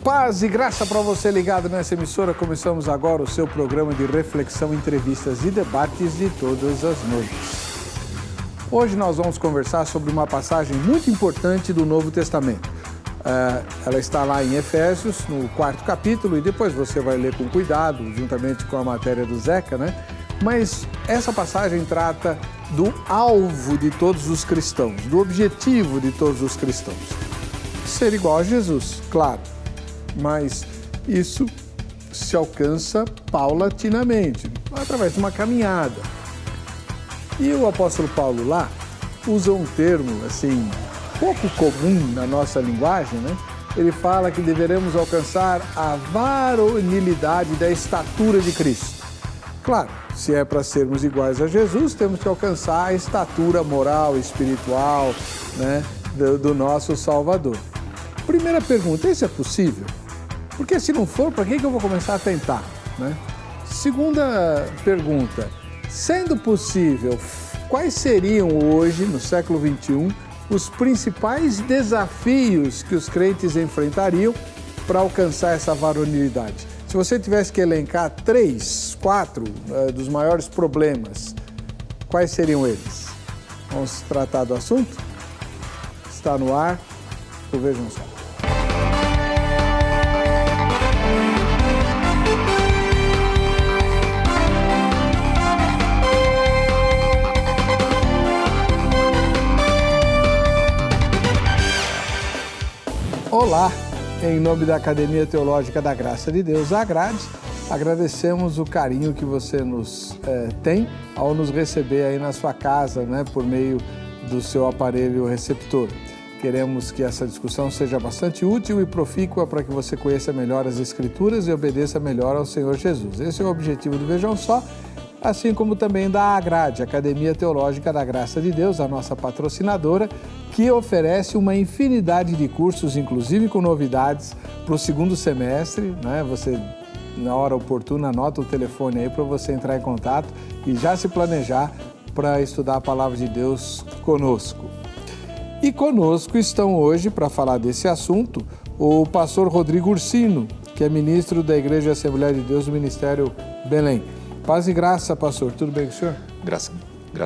Paz e graça para você ligado nessa emissora. Começamos agora o seu programa de reflexão, entrevistas e debates de todas as noites. Hoje nós vamos conversar sobre uma passagem muito importante do Novo Testamento. Ela está lá em Efésios, no 4º capítulo, e depois você vai ler com cuidado, juntamente com a matéria do Zeca, né? Mas essa passagem trata do alvo de todos os cristãos, do objetivo de todos os cristãos. Ser igual a Jesus, claro. Mas isso se alcança paulatinamente, através de uma caminhada. E o apóstolo Paulo lá usa um termo, assim, pouco comum na nossa linguagem, né? Ele fala que deveremos alcançar a varonilidade da estatura de Cristo. Claro, se é para sermos iguais a Jesus, temos que alcançar a estatura moral, espiritual, né, do nosso Salvador. Primeira pergunta, isso é possível? Porque se não for, para que eu vou começar a tentar, né? Segunda pergunta, sendo possível, quais seriam hoje, no século XXI, os principais desafios que os crentes enfrentariam para alcançar essa varonilidade? Se você tivesse que elencar 3, 4 dos maiores problemas, quais seriam eles? Vamos tratar do assunto? Está no ar, vejam só. Olá, em nome da Academia Teológica da Graça de Deus, a Agrade, agradecemos o carinho que você nos tem ao nos receber aí na sua casa, né, por meio do seu aparelho receptor. Queremos que essa discussão seja bastante útil e profícua para que você conheça melhor as Escrituras e obedeça melhor ao Senhor Jesus. Esse é o objetivo do Vejam Só, assim como também da Agrade, Academia Teológica da Graça de Deus, a nossa patrocinadora, que oferece uma infinidade de cursos, inclusive com novidades para o segundo semestre, né? Você, na hora oportuna, anota o telefone aí para você entrar em contato e já se planejar para estudar a Palavra de Deus conosco. E conosco estão hoje, para falar desse assunto, o pastor Rodrigo Ursino, que é ministro da Igreja Assembleia de Deus do Ministério Belém. Paz e graça, pastor. Tudo bem com o senhor? Graça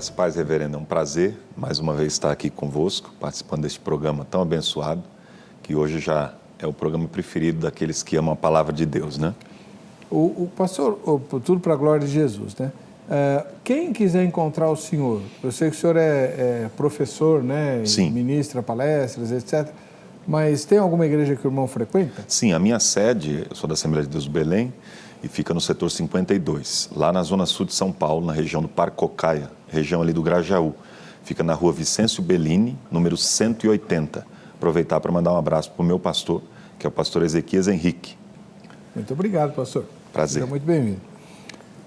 e paz, reverendo. É um prazer, mais uma vez, estar aqui convosco, participando deste programa tão abençoado, que hoje já é o programa preferido daqueles que amam a palavra de Deus, né? O pastor, tudo para a glória de Jesus, né? Quem quiser encontrar o senhor, eu sei que o senhor é professor, né? Sim. Ministra palestras, etc. Mas tem alguma igreja que o irmão frequenta? Sim, a minha sede, eu sou da Assembleia de Deus do Belém, e fica no setor 52, lá na zona sul de São Paulo, na região do Parcocaia, região ali do Grajaú. Fica na rua Vicêncio Bellini, número 180. Aproveitar para mandar um abraço para o meu pastor, que é o pastor Ezequias Henrique. Muito obrigado, pastor. Prazer. Seja muito bem-vindo.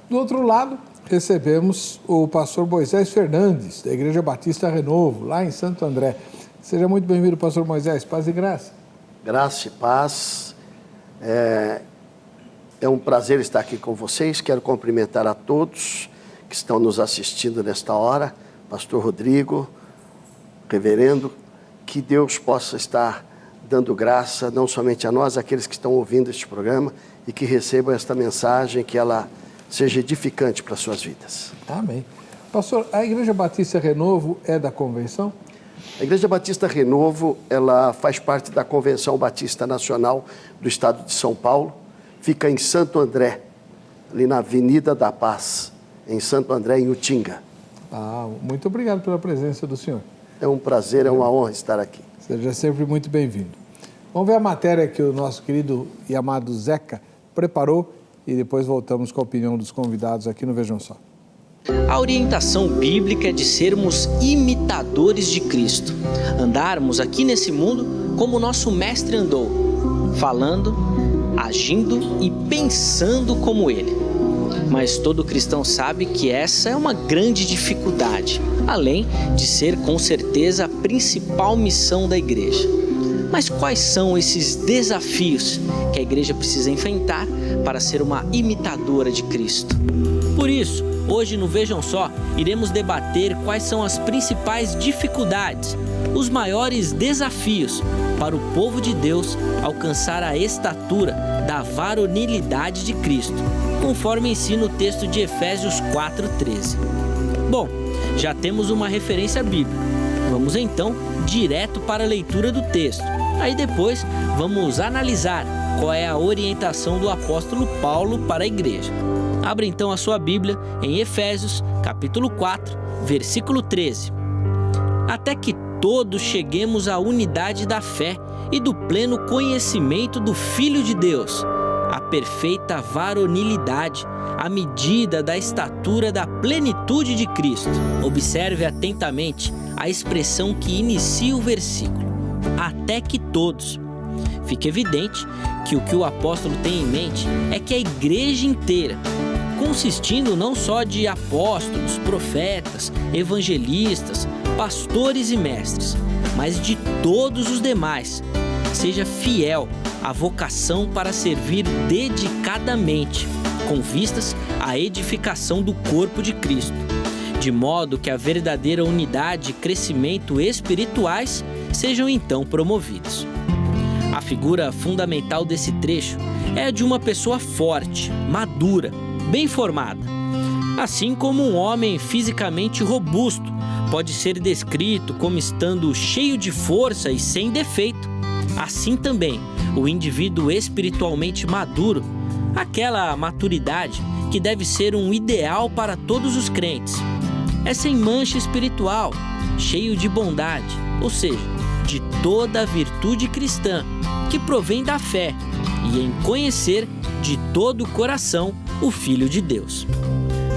Do outro lado, recebemos o pastor Moisés Fernandes, da Igreja Batista Renovo, lá em Santo André. Seja muito bem-vindo, pastor Moisés. Paz e graça. Graça e paz. É um prazer estar aqui com vocês. Quero cumprimentar a todos que estão nos assistindo nesta hora. Pastor Rodrigo, reverendo, que Deus possa estar dando graça, não somente a nós, aqueles que estão ouvindo este programa, e que recebam esta mensagem, que ela seja edificante para as suas vidas. Amém. Pastor, a Igreja Batista Renovo é da convenção? A Igreja Batista Renovo, ela faz parte da Convenção Batista Nacional do Estado de São Paulo. Fica em Santo André, ali na Avenida da Paz, em Santo André, em Utinga. Muito obrigado pela presença do senhor. É um prazer, é uma honra estar aqui. Seja sempre muito bem-vindo. Vamos ver a matéria que o nosso querido e amado Zeca preparou e depois voltamos com a opinião dos convidados aqui no Vejam Só. A orientação bíblica é de sermos imitadores de Cristo, andarmos aqui nesse mundo como o nosso mestre andou, falando, agindo e pensando como ele. Mas todo cristão sabe que essa é uma grande dificuldade, além de ser com certeza a principal missão da igreja. Mas quais são esses desafios que a igreja precisa enfrentar para ser uma imitadora de Cristo? Por isso, hoje no Vejam Só, iremos debater quais são as principais dificuldades os maiores desafios para o povo de Deus alcançar a estatura da varonilidade de Cristo, conforme ensina o texto de Efésios 4:13. Bom, já temos uma referência bíblica. Vamos então direto para a leitura do texto. Aí depois vamos analisar qual é a orientação do apóstolo Paulo para a igreja. Abra então a sua Bíblia em Efésios, capítulo 4, versículo 13. Até que todos cheguemos à unidade da fé e do pleno conhecimento do Filho de Deus, a perfeita varonilidade, à medida da estatura da plenitude de Cristo. Observe atentamente a expressão que inicia o versículo. Até que todos. Fica evidente que o que o apóstolo tem em mente é que a igreja inteira, consistindo não só de apóstolos, profetas, evangelistas, pastores e mestres, mas de todos os demais, seja fiel à vocação para servir dedicadamente, com vistas à edificação do corpo de Cristo, de modo que a verdadeira unidade e crescimento espirituais sejam então promovidos. A figura fundamental desse trecho é a de uma pessoa forte, madura, bem formada. Assim como um homem fisicamente robusto pode ser descrito como estando cheio de força e sem defeito, assim também o indivíduo espiritualmente maduro, aquela maturidade que deve ser um ideal para todos os crentes, é sem mancha espiritual, cheio de bondade, ou seja, de toda a virtude cristã que provém da fé e em conhecer de todo o coração o Filho de Deus.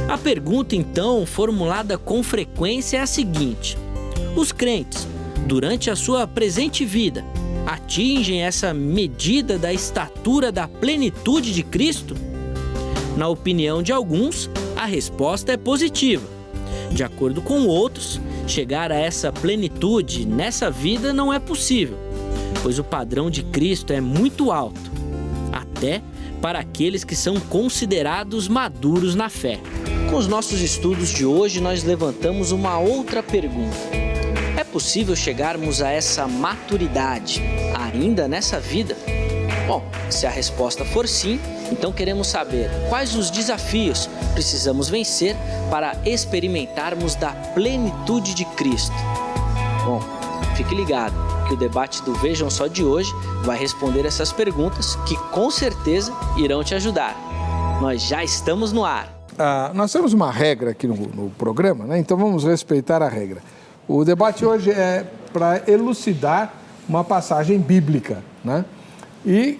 A pergunta, então, formulada com frequência é a seguinte: os crentes, durante a sua presente vida, atingem essa medida da estatura da plenitude de Cristo? Na opinião de alguns, a resposta é positiva. De acordo com outros, chegar a essa plenitude nessa vida não é possível, pois o padrão de Cristo é muito alto, até para aqueles que são considerados maduros na fé. Com os nossos estudos de hoje, nós levantamos uma outra pergunta. É possível chegarmos a essa maturidade ainda nessa vida? Bom, se a resposta for sim, então queremos saber quais os desafios precisamos vencer para experimentarmos da plenitude de Cristo. Bom, fique ligado que o debate do Vejam Só de hoje vai responder essas perguntas que com certeza irão te ajudar. Nós já estamos no ar. Nós temos uma regra aqui no programa, né? Então vamos respeitar a regra. O debate hoje é para elucidar uma passagem bíblica, né? E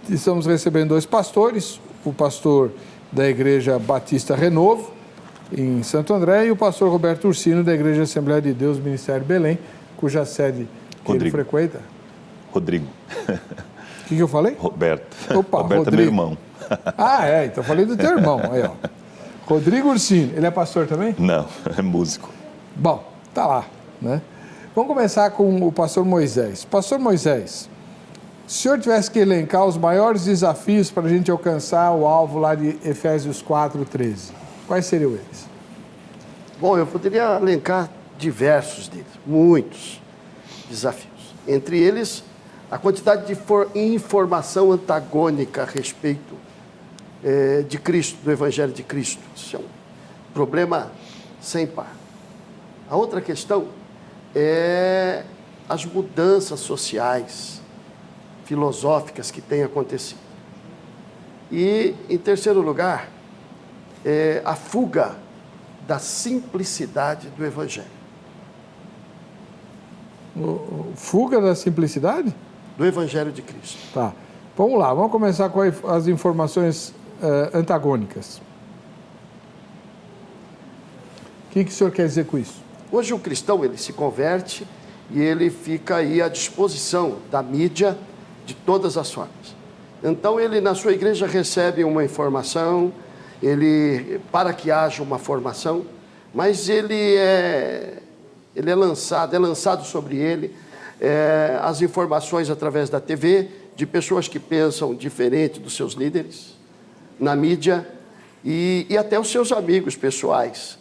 estamos recebendo dois pastores, o pastor da Igreja Batista Renovo, em Santo André, e o pastor Roberto Ursino, da Igreja Assembleia de Deus, Ministério Belém, cuja sede ele frequenta. Rodrigo. O que eu falei? Roberto. Opa, Roberto Rodrigo. É meu irmão. Então falei do teu irmão. Aí, ó. Rodrigo Ursino, ele é pastor também? Não, é músico. Bom, tá lá, né? Vamos começar com o pastor Moisés. Pastor Moisés, se o senhor tivesse que elencar os maiores desafios para a gente alcançar o alvo lá de Efésios 4:13, quais seriam eles? Bom, eu poderia elencar diversos deles, muitos desafios. Entre eles, a quantidade de informação antagônica a respeito de Cristo, do Evangelho de Cristo. Isso é um problema sem par. A outra questão é as mudanças sociais, filosóficas que têm acontecido. E, em terceiro lugar, a fuga da simplicidade do Evangelho. Fuga da simplicidade? Do Evangelho de Cristo. Tá. Vamos lá, vamos começar com as informações antagônicas. O que o senhor quer dizer com isso? Hoje o cristão, ele se converte e ele fica aí à disposição da mídia de todas as formas. Então ele na sua igreja recebe uma informação, para que haja uma formação, mas ele é lançado sobre ele as informações através da TV, de pessoas que pensam diferente dos seus líderes, na mídia, e até os seus amigos pessoais.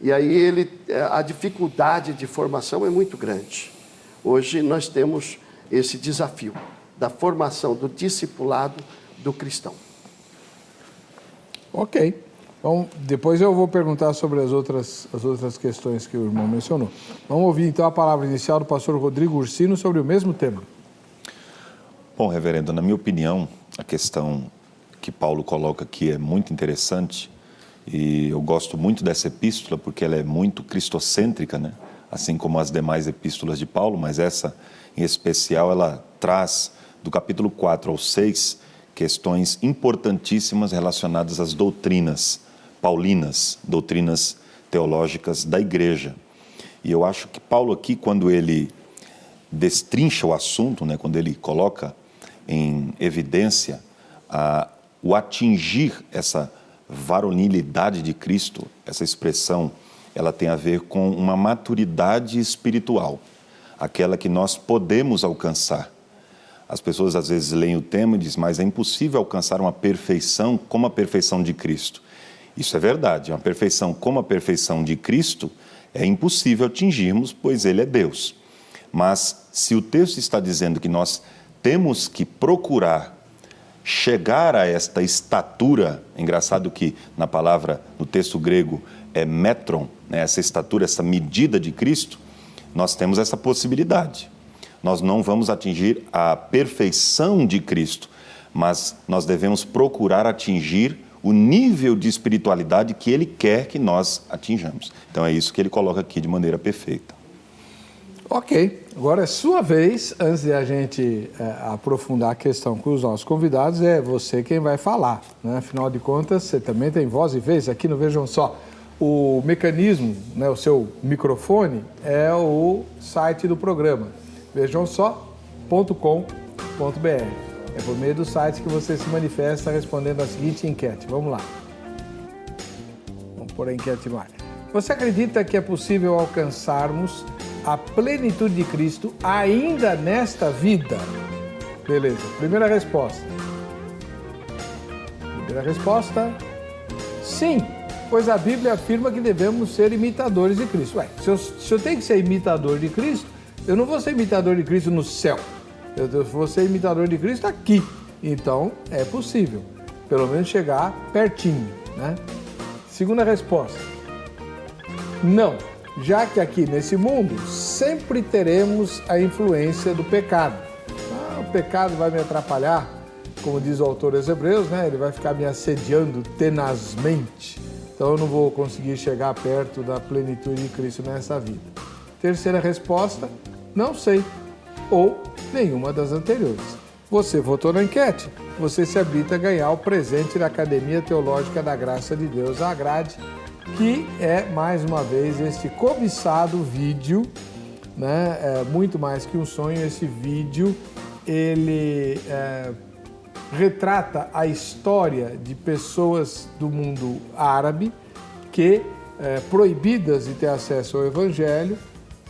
E aí a dificuldade de formação é muito grande. Hoje nós temos esse desafio da formação do discipulado do cristão. Ok. Então, depois eu vou perguntar sobre as outras questões que o irmão mencionou. Vamos ouvir então a palavra inicial do pastor Rodrigo Ursino sobre o mesmo tema. Bom, reverendo, na minha opinião, a questão que Paulo coloca aqui é muito interessante e eu gosto muito dessa epístola porque ela é muito cristocêntrica, né? Assim como as demais epístolas de Paulo, mas essa em especial ela traz do capítulo 4 ao 6 questões importantíssimas relacionadas às doutrinas paulinas, doutrinas teológicas da igreja. E eu acho que Paulo aqui, quando ele destrincha o assunto, né, quando ele coloca em evidência o atingir essa varonilidade de Cristo, essa expressão, ela tem a ver com uma maturidade espiritual, aquela que nós podemos alcançar. As pessoas às vezes leem o tema e dizem, mas é impossível alcançar uma perfeição como a perfeição de Cristo. Isso é verdade, uma perfeição como a perfeição de Cristo é impossível atingirmos, pois Ele é Deus. Mas se o texto está dizendo que nós temos que procurar chegar a esta estatura, é engraçado que na palavra, no texto grego, é metron, né, essa estatura, essa medida de Cristo, nós temos essa possibilidade. Nós não vamos atingir a perfeição de Cristo, mas nós devemos procurar atingir o nível de espiritualidade que Ele quer que nós atinjamos. Então é isso que ele coloca aqui de maneira perfeita. Ok, agora é sua vez, antes de a gente aprofundar a questão com os nossos convidados, é você quem vai falar, né? Afinal de contas, você também tem voz e vez aqui no Vejam Só. O mecanismo, né, o seu microfone, é o site do programa, vejamsó.com.br. É por meio do site que você se manifesta respondendo a seguinte enquete. Vamos lá. Vamos pôr a enquete no ar. Você acredita que é possível alcançarmos a plenitude de Cristo ainda nesta vida? Beleza. Primeira resposta. Sim, pois a Bíblia afirma que devemos ser imitadores de Cristo. Ué, se eu tenho que ser imitador de Cristo, eu não vou ser imitador de Cristo no céu. Eu vou ser imitador de Cristo aqui. Então, é possível. Pelo menos chegar pertinho, né? Segunda resposta. Não. Já que aqui nesse mundo sempre teremos a influência do pecado. O pecado vai me atrapalhar, como diz o autor dos Hebreus, né? Ele vai ficar me assediando tenazmente. Então eu não vou conseguir chegar perto da plenitude de Cristo nessa vida. Terceira resposta, não sei. Ou nenhuma das anteriores. Você votou na enquete, você se habilita a ganhar o presente da Academia Teológica da Graça de Deus, a Grade, que é, mais uma vez, este cobiçado vídeo, né? É muito mais que um sonho. Esse vídeo, ele retrata a história de pessoas do mundo árabe que, proibidas de ter acesso ao Evangelho,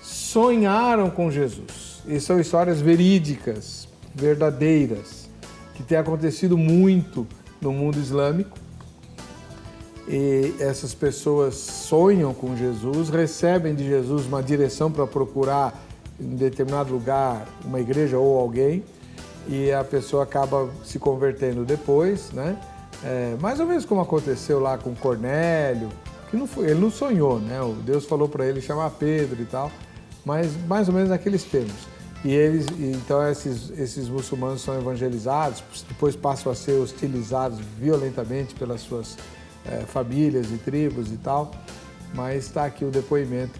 sonharam com Jesus. E são histórias verídicas, verdadeiras, que têm acontecido muito no mundo islâmico. E essas pessoas sonham com Jesus, recebem de Jesus uma direção para procurar em determinado lugar uma igreja ou alguém, e a pessoa acaba se convertendo depois, né? Mais ou menos como aconteceu lá com Cornélio, que não foi, ele não sonhou, né? Deus falou para ele chamar Pedro e tal, mas mais ou menos naqueles termos. E então esses muçulmanos são evangelizados, depois passam a ser hostilizados violentamente pelas suas famílias e tribos e tal, mas está aqui o depoimento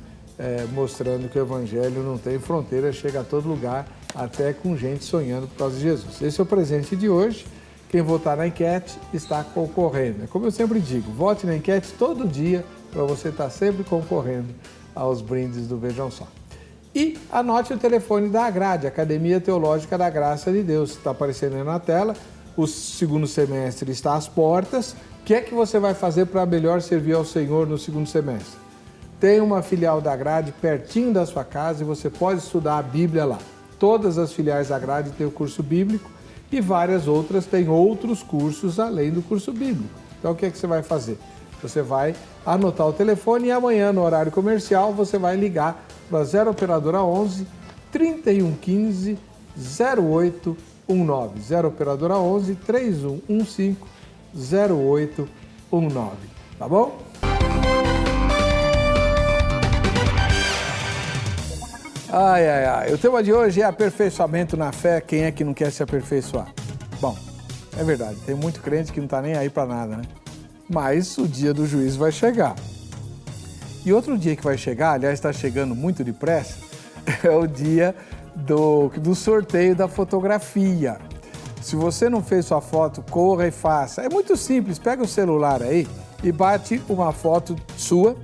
mostrando que o evangelho não tem fronteira, chega a todo lugar, até com gente sonhando por causa de Jesus. Esse é o presente de hoje. Quem votar na enquete está concorrendo. Como eu sempre digo, vote na enquete todo dia para você estar sempre concorrendo aos brindes do Vejam Só. E anote o telefone da Agrade, Academia Teológica da Graça de Deus. Está aparecendo aí na tela. O segundo semestre está às portas. O que é que você vai fazer para melhor servir ao Senhor no segundo semestre? Tem uma filial da Agrade pertinho da sua casa e você pode estudar a Bíblia lá. Todas as filiais da Agrade têm o curso bíblico e várias outras têm outros cursos além do curso bíblico. Então o que é que você vai fazer? Você vai anotar o telefone e amanhã, no horário comercial, você vai ligar para 0 Operadora 11 3115 0819. 0 operadora 11 3115 0819. Tá bom? O tema de hoje é aperfeiçoamento na fé. Quem é que não quer se aperfeiçoar? Bom, é verdade, tem muito crente que não tá nem aí para nada, né? Mas o dia do juízo vai chegar. E outro dia que vai chegar, aliás, está chegando muito depressa, é o dia do sorteio da fotografia. Se você não fez sua foto, corra e faça. É muito simples, pega o celular aí e bate uma foto sua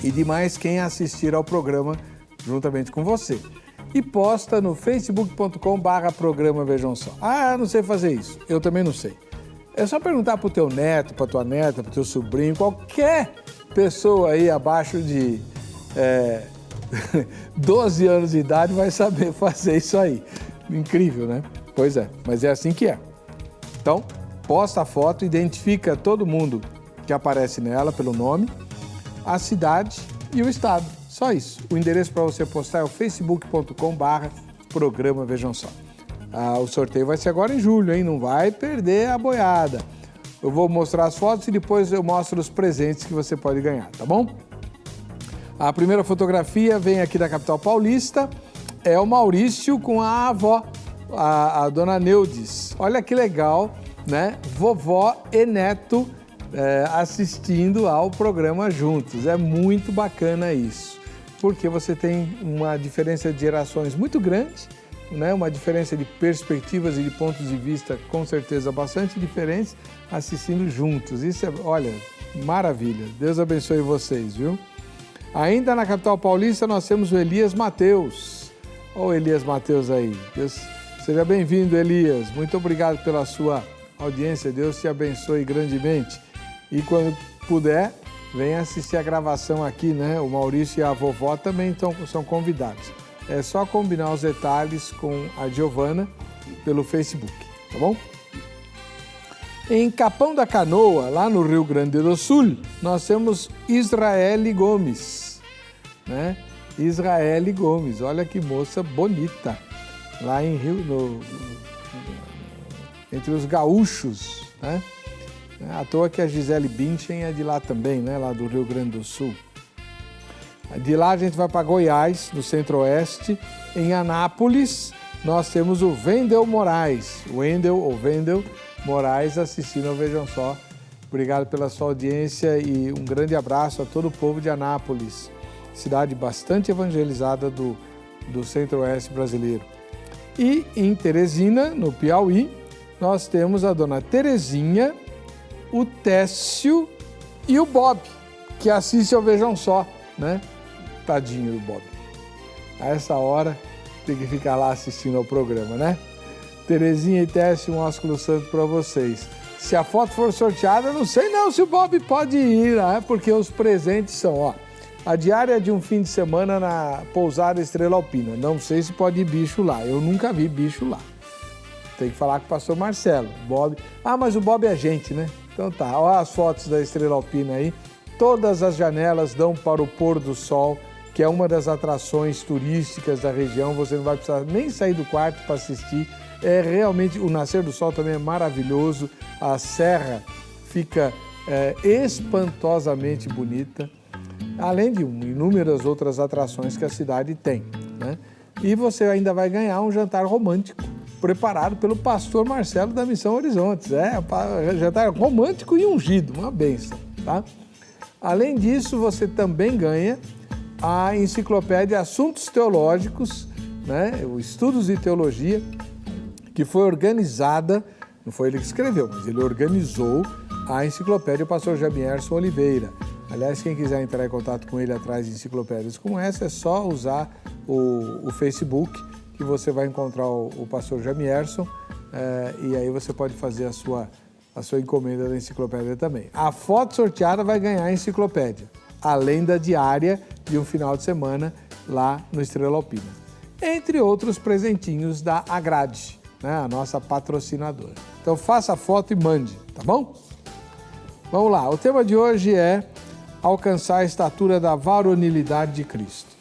e de mais quem assistir ao programa juntamente com você. E posta no facebook.com/programa Vejam Só. Ah, não sei fazer isso. Eu também não sei. É só perguntar pro teu neto, pra tua neta, pro teu sobrinho, qualquer pessoa aí abaixo de 12 anos de idade vai saber fazer isso aí. Incrível, né? Pois é, mas é assim que é. Então, posta a foto, identifica todo mundo que aparece nela pelo nome, a cidade e o estado. Só isso. O endereço para você postar é o facebook.com/programa Vejam Só. O sorteio vai ser agora em julho, hein? Não vai perder a boiada. Eu vou mostrar as fotos e depois eu mostro os presentes que você pode ganhar, tá bom? A primeira fotografia vem aqui da capital paulista. É o Maurício com a avó, a dona Neudes. Olha que legal, né? Vovó e neto assistindo ao programa juntos. É muito bacana isso, porque você tem uma diferença de gerações muito grande, né? Uma diferença de perspectivas e de pontos de vista com certeza bastante diferentes, assistindo juntos. Isso é, olha, maravilha. Deus abençoe vocês, viu? Ainda na capital paulista nós temos o Elias Mateus. Olha o Elias Mateus aí. Deus, seja bem-vindo, Elias. Muito obrigado pela sua audiência. Deus te abençoe grandemente. E quando puder, venha assistir a gravação aqui, né? O Maurício e a vovó também são convidados. É só combinar os detalhes com a Giovana pelo Facebook, tá bom? Em Capão da Canoa, lá no Rio Grande do Sul, nós temos Israele Gomes, né? Israele Gomes, olha que moça bonita, lá em entre os gaúchos, né? À toa que a Gisele Bündchen é de lá também, né? Lá do Rio Grande do Sul. De lá a gente vai para Goiás, no Centro-Oeste. Em Anápolis, nós temos o Wendel Moraes. Wendel Moraes assistindo ao Vejam Só. Obrigado pela sua audiência e um grande abraço a todo o povo de Anápolis, cidade bastante evangelizada do Centro-Oeste brasileiro. E em Teresina, no Piauí, nós temos a dona Terezinha, o Técio e o Bob, que assiste ao Vejam Só, né? Tadinho do Bob. A essa hora tem que ficar lá assistindo ao programa, né? Terezinha e Técio, um ósculo santo para vocês. Se a foto for sorteada, não sei não se o Bob pode ir, né? Porque os presentes são, a diária de um fim de semana na pousada Estrela Alpina. Não sei se pode ir bicho lá, eu nunca vi bicho lá. Tem que falar com o pastor Marcelo. Bob. Mas o Bob é gente, né? Então tá, olha as fotos da Estrela Alpina aí. Todas as janelas dão para o pôr do sol, que é uma das atrações turísticas da região. Você não vai precisar nem sair do quarto para assistir. É realmente, o nascer do sol também é maravilhoso. A serra fica espantosamente bonita, além de inúmeras outras atrações que a cidade tem, né? E você ainda vai ganhar um jantar romântico, preparado pelo pastor Marcelo da Missão Horizontes. Jantar romântico e ungido, uma bênção, tá? Além disso, você também ganha a enciclopédia Assuntos Teológicos, né? O Estudos de Teologia, que foi organizada, não foi ele que escreveu, mas ele organizou a enciclopédia, o pastor Jamierson Oliveira. Aliás, quem quiser entrar em contato com ele atrás de enciclopédias como essa, é só usar o Facebook, que você vai encontrar o pastor Jamierson, e aí você pode fazer a sua encomenda da enciclopédia também. A foto sorteada vai ganhar a enciclopédia, além da diária de um final de semana lá no Estrela Alpina. Entre outros presentinhos da Agrade, né, a nossa patrocinadora. Então faça a foto e mande, tá bom? Vamos lá, o tema de hoje é alcançar a estatura da varonilidade de Cristo.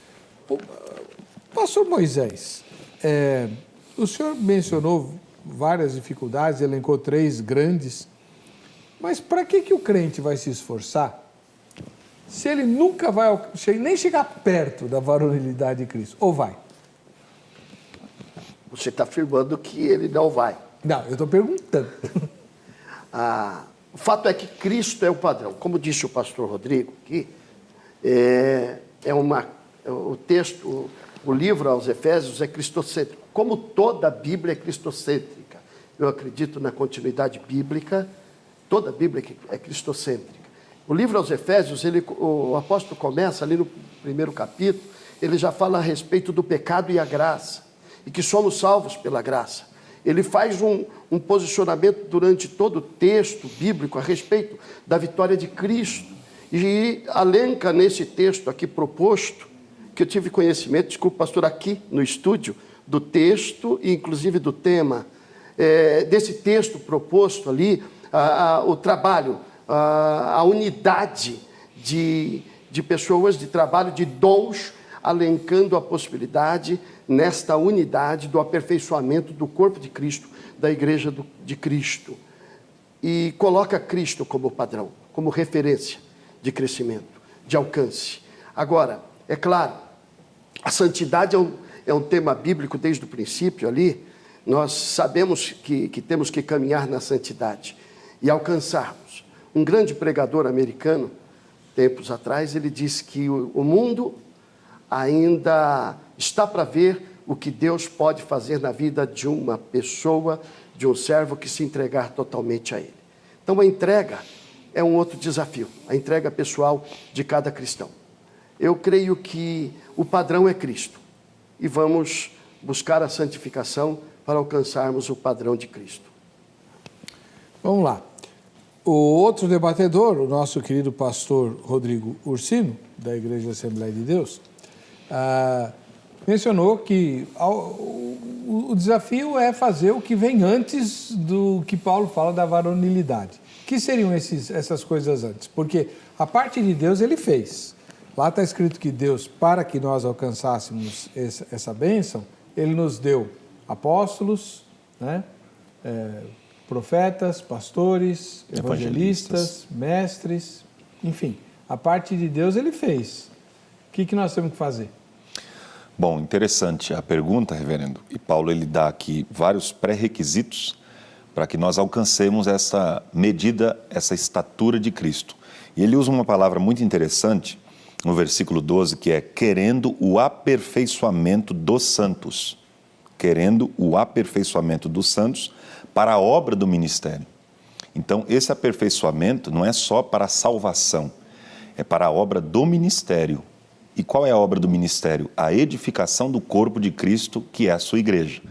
Pastor Moisés, o senhor mencionou várias dificuldades, elencou 3 grandes, mas para que o crente vai se esforçar se ele nunca vai nem chegar perto da varonilidade de Cristo? Ou vai? Você está afirmando que ele não vai. Não, eu estou perguntando. O fato é que Cristo é o padrão. Como disse o pastor Rodrigo aqui, o texto, o livro aos Efésios é cristocêntrico. Como toda a Bíblia é cristocêntrica. Eu acredito na continuidade bíblica, toda a Bíblia é cristocêntrica. O livro aos Efésios, o apóstolo começa ali no primeiro capítulo, ele já fala a respeito do pecado e a graça, e que somos salvos pela graça. Ele faz um posicionamento durante todo o texto bíblico a respeito da vitória de Cristo, e alenca nesse texto aqui proposto, que eu tive conhecimento, desculpa, pastor, aqui no estúdio, do texto e inclusive do tema, desse texto proposto ali, o trabalho, a unidade de pessoas, de trabalho, de dons, alencando a possibilidade, nesta unidade, do aperfeiçoamento do corpo de Cristo, da igreja de Cristo. E coloca Cristo como padrão, como referência de crescimento, de alcance. Agora, é claro, a santidade é um tema bíblico desde o princípio ali. Nós sabemos que temos que caminhar na santidade e alcançarmos. Um grande pregador americano, tempos atrás, ele disse que o mundo ainda está para ver o que Deus pode fazer na vida de uma pessoa, de um servo que se entregar totalmente a Ele. Então a entrega é um outro desafio, a entrega pessoal de cada cristão. Eu creio que o padrão é Cristo e vamos buscar a santificação para alcançarmos o padrão de Cristo. Vamos lá. O outro debatedor, o nosso querido pastor Rodrigo Ursino, da Igreja Assembleia de Deus, mencionou que o desafio é fazer o que vem antes do que Paulo fala da varonilidade. Que seriam essas coisas antes? Porque a parte de Deus ele fez. Lá está escrito que Deus, para que nós alcançássemos essa bênção, Ele nos deu apóstolos, né? Profetas, pastores, evangelistas, mestres, enfim. A parte de Deus Ele fez. O que nós temos que fazer? Bom, interessante a pergunta, reverendo. E Paulo ele dá aqui vários pré-requisitos para que nós alcancemos essa medida, essa estatura de Cristo. E ele usa uma palavra muito interessante no versículo 12, que é querendo o aperfeiçoamento dos santos. Querendo o aperfeiçoamento dos santos para a obra do ministério. Então, esse aperfeiçoamento não é só para a salvação, é para a obra do ministério. E qual é a obra do ministério? A edificação do corpo de Cristo, que é a sua igreja.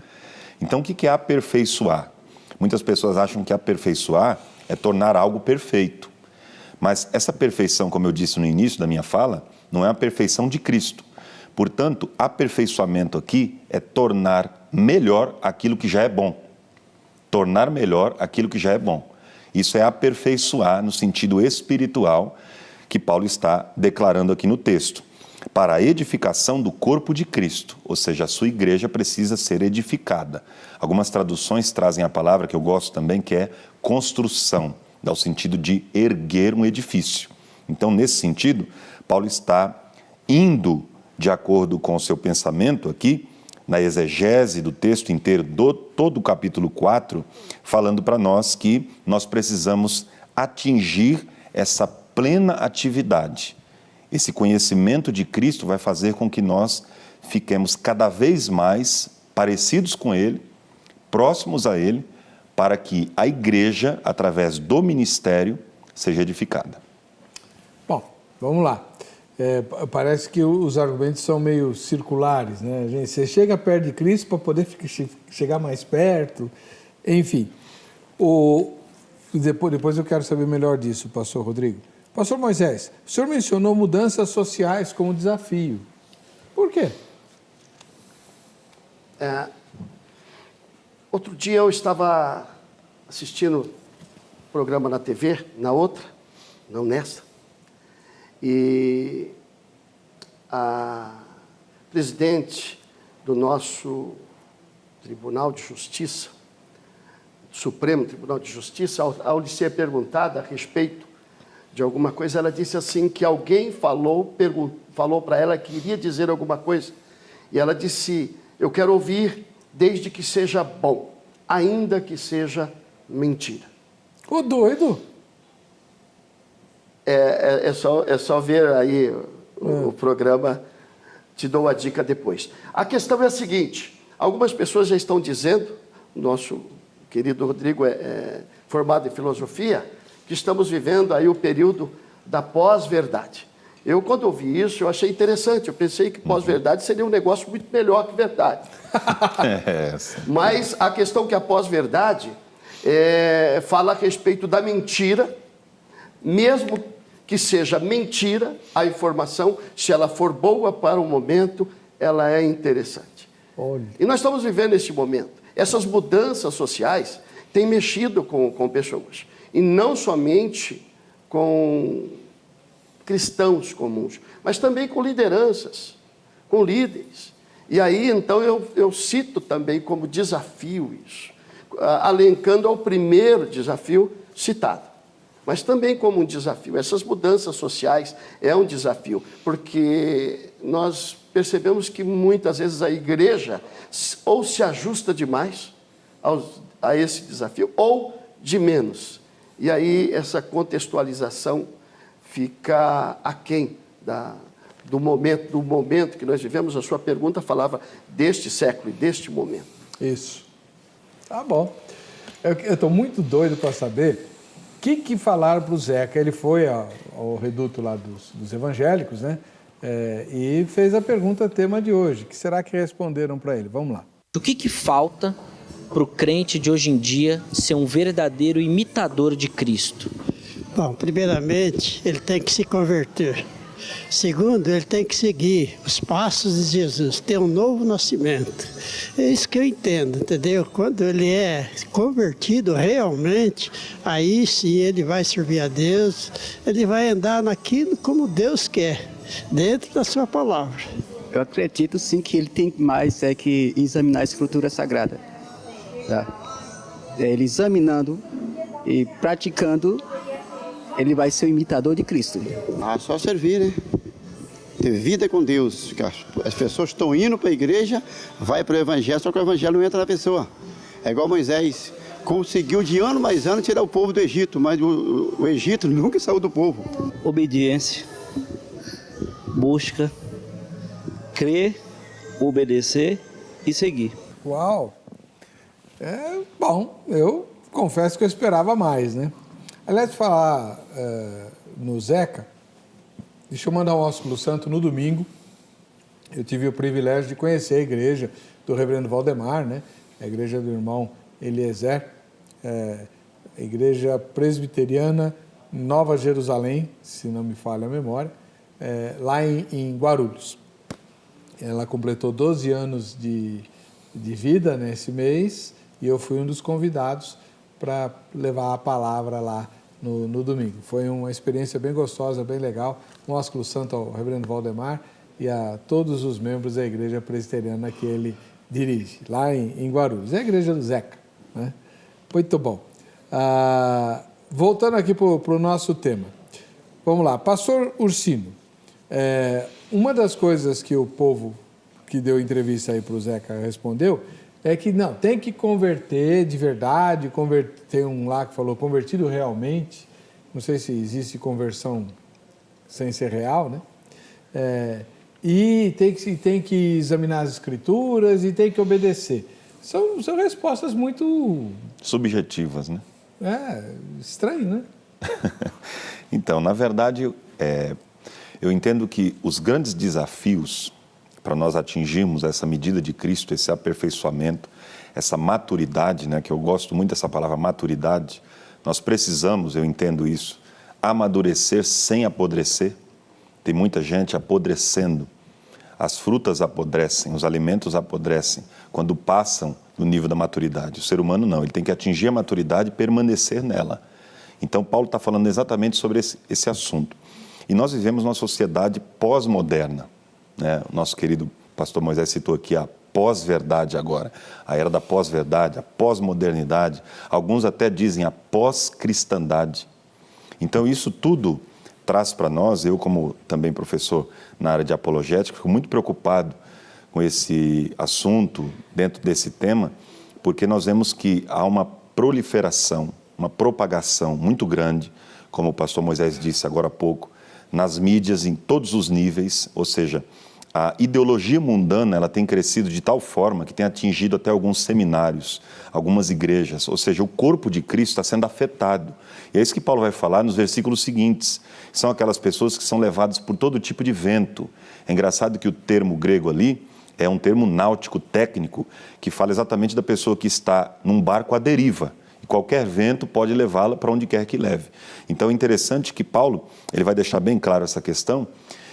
Então, o que é aperfeiçoar? Muitas pessoas acham que aperfeiçoar é tornar algo perfeito. Mas essa perfeição, como eu disse no início da minha fala, não é a perfeição de Cristo. Portanto, aperfeiçoamento aqui é tornar melhor aquilo que já é bom. Tornar melhor aquilo que já é bom. Isso é aperfeiçoar no sentido espiritual que Paulo está declarando aqui no texto. Para a edificação do corpo de Cristo, ou seja, a sua igreja precisa ser edificada. Algumas traduções trazem a palavra que eu gosto também, que é construção, dá o sentido de erguer um edifício. Então, nesse sentido, Paulo está indo de acordo com o seu pensamento aqui, na exegese do texto inteiro, todo o capítulo 4, falando para nós que nós precisamos atingir essa plena atividade. Esse conhecimento de Cristo vai fazer com que nós fiquemos cada vez mais parecidos com Ele, próximos a Ele, para que a igreja, através do ministério, seja edificada. Bom, vamos lá. Parece que os argumentos são meio circulares, né? Você chega perto de Cristo para poder chegar mais perto, enfim. Depois eu quero saber melhor disso, pastor Rodrigo. Pastor Moisés, o senhor mencionou mudanças sociais como desafio. Por quê? Outro dia eu estava assistindo um programa na TV, na outra, não nessa, e a presidente do nosso Tribunal de Justiça, Supremo Tribunal de Justiça, ao lhe ser perguntada a respeito de alguma coisa, ela disse assim, que alguém falou para ela que iria dizer alguma coisa, e ela disse, eu quero ouvir desde que seja bom, ainda que seja mentira. Ô, doido! É só ver aí o programa, te dou a dica depois. A questão é a seguinte, algumas pessoas já estão dizendo, nosso querido Rodrigo é formado em filosofia, que estamos vivendo aí o período da pós-verdade. Eu, quando ouvi isso, eu achei interessante, eu pensei que pós-verdade seria um negócio muito melhor que verdade. Mas a questão que a pós-verdade fala a respeito da mentira, mesmo que seja mentira, a informação, se ela for boa para o momento, ela é interessante. Olha. E nós estamos vivendo esse momento. Essas mudanças sociais têm mexido com pessoas. E não somente com cristãos comuns, mas também com lideranças, com líderes. E aí, então, eu cito também como desafio isso, alencando ao primeiro desafio citado. Mas também como um desafio. Essas mudanças sociais é um desafio, porque nós percebemos que muitas vezes a igreja ou se ajusta demais a esse desafio, ou de menos. E aí essa contextualização fica aquém do momento que nós vivemos. A sua pergunta falava deste século e deste momento. Isso. Tá bom. Eu estou muito doido para saber o que falaram para o Zeca. Ele foi ao reduto lá dos evangélicos, né? E fez a pergunta tema de hoje. O que será que responderam para ele? Vamos lá. O que falta para o crente de hoje em dia ser um verdadeiro imitador de Cristo? Bom, primeiramente, ele tem que se converter. Segundo, ele tem que seguir os passos de Jesus, ter um novo nascimento. É isso que eu entendo, entendeu? Quando ele é convertido realmente, aí sim ele vai servir a Deus, ele vai andar naquilo como Deus quer, dentro da sua palavra. Eu acredito sim que ele tem mais que examinar a Escritura Sagrada. Tá? Ele examinando e praticando, ele vai ser o imitador de Cristo. Só servir, né? Ter vida com Deus. As pessoas estão indo para a igreja, vai para o evangelho, só que o evangelho não entra na pessoa. É igual Moisés, conseguiu de ano mais ano tirar o povo do Egito, mas o Egito nunca saiu do povo. Obediência, busca, crer, obedecer e seguir. Uau! Bom, eu confesso que eu esperava mais, né? Aliás, falar no Zeca, deixa eu mandar um ósculo santo no domingo. Eu tive o privilégio de conhecer a igreja do reverendo Valdemar, né? A igreja do irmão Eliezer, a igreja presbiteriana Nova Jerusalém, se não me falha a memória, lá em Guarulhos. Ela completou 12 anos de vida nesse mês e eu fui um dos convidados para levar a palavra lá no domingo. Foi uma experiência bem gostosa, bem legal. Um ósculo santo ao reverendo Valdemar e a todos os membros da igreja presbiteriana que ele dirige, lá em Guarulhos. É a igreja do Zeca, né? Muito bom. Voltando aqui para o nosso tema. Vamos lá. Pastor Ursino, uma das coisas que o povo que deu entrevista aí para o Zeca respondeu é que não, tem que converter de verdade, tem um lá que falou convertido realmente, não sei se existe conversão sem ser real, né? E tem que examinar as escrituras e tem que obedecer. São respostas muito... subjetivas, né? Estranho, né? Então, na verdade, eu entendo que os grandes desafios para nós atingirmos essa medida de Cristo, esse aperfeiçoamento, essa maturidade, né, que eu gosto muito dessa palavra maturidade, nós precisamos, eu entendo isso, amadurecer sem apodrecer. Tem muita gente apodrecendo. As frutas apodrecem, os alimentos apodrecem quando passam no nível da maturidade. O ser humano não, ele tem que atingir a maturidade e permanecer nela. Então, Paulo está falando exatamente sobre esse assunto. E nós vivemos numa sociedade pós-moderna, né? O nosso querido pastor Moisés citou aqui a pós-verdade agora, a era da pós-verdade, a pós-modernidade, alguns até dizem a pós-cristandade. Então isso tudo traz para nós, eu como também professor na área de apologética, fico muito preocupado com esse assunto, dentro desse tema, porque nós vemos que há uma proliferação, uma propagação muito grande, como o pastor Moisés disse agora há pouco, nas mídias em todos os níveis, ou seja, a ideologia mundana ela tem crescido de tal forma que tem atingido até alguns seminários, algumas igrejas, ou seja, o corpo de Cristo está sendo afetado. E é isso que Paulo vai falar nos versículos seguintes. São aquelas pessoas que são levadas por todo tipo de vento. É engraçado que o termo grego ali é um termo náutico, técnico, que fala exatamente da pessoa que está num barco à deriva. E qualquer vento pode levá-la para onde quer que leve. Então é interessante que Paulo ele vai deixar bem claro essa questão.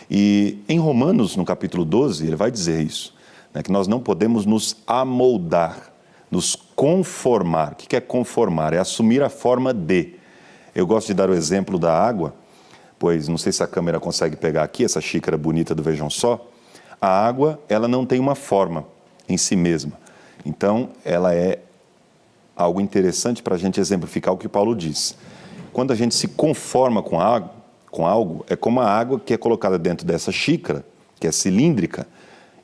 E em Romanos, no capítulo 12, ele vai dizer isso, né, que nós não podemos nos amoldar, nos conformar. O que é conformar? É assumir a forma de. Eu gosto de dar o exemplo da água, pois não sei se a câmera consegue pegar aqui, essa xícara bonita do Vejam Só. A água, ela não tem uma forma em si mesma. Então, ela é algo interessante para a gente exemplificar o que Paulo diz. Quando a gente se conforma com algo, é como a água que é colocada dentro dessa xícara, que é cilíndrica,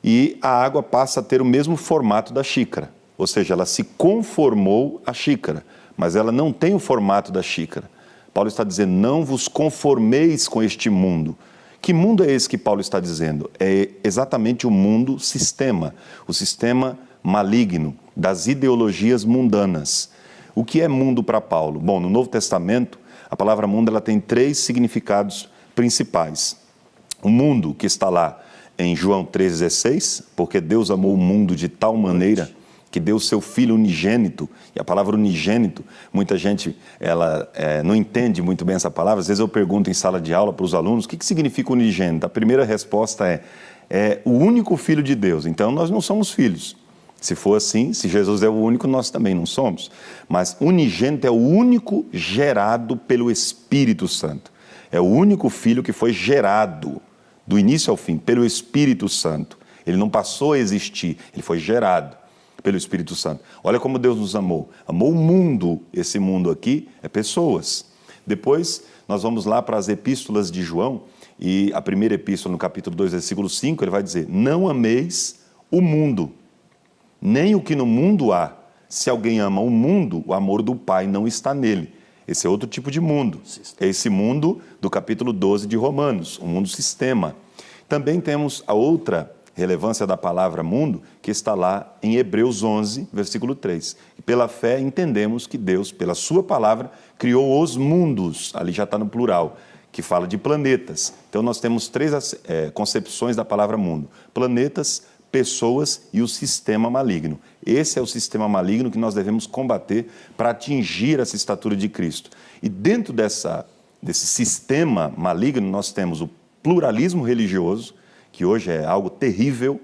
e a água passa a ter o mesmo formato da xícara. Ou seja, ela se conformou à xícara, mas ela não tem o formato da xícara. Paulo está dizendo, não vos conformeis com este mundo. Que mundo é esse que Paulo está dizendo? É exatamente o mundo sistema, o sistema maligno das ideologias mundanas. O que é mundo para Paulo? Bom, no Novo Testamento, a palavra mundo ela tem 3 significados principais. O mundo que está lá em João 3,16, porque Deus amou o mundo de tal maneira que deu o seu Filho unigênito, e a palavra unigênito, muita gente não entende muito bem essa palavra. Às vezes eu pergunto em sala de aula para os alunos, o que significa unigênito? A primeira resposta é o único Filho de Deus. Então nós não somos filhos. Se for assim, se Jesus é o único, nós também não somos. Mas unigênito é o único gerado pelo Espírito Santo. É o único Filho que foi gerado, do início ao fim, pelo Espírito Santo. Ele não passou a existir, ele foi gerado pelo Espírito Santo. Olha como Deus nos amou. Amou o mundo, esse mundo aqui é pessoas. Depois, nós vamos lá para as epístolas de João, e a primeira epístola, no capítulo 2, versículo 5, ele vai dizer, não ameis o mundo, nem o que no mundo há. Se alguém ama o mundo, o amor do Pai não está nele. Esse é outro tipo de mundo. É esse mundo do capítulo 12 de Romanos, o mundo sistema. Também temos a outra relevância da palavra mundo, que está lá em Hebreus 11, versículo 3. E pela fé entendemos que Deus, pela sua palavra, criou os mundos, ali já está no plural, que fala de planetas. Então nós temos 3 concepções da palavra mundo. Planetas, pessoas e o sistema maligno. Esse é o sistema maligno que nós devemos combater para atingir essa estatura de Cristo. E dentro desse sistema maligno nós temos o pluralismo religioso, que hoje é algo terrível,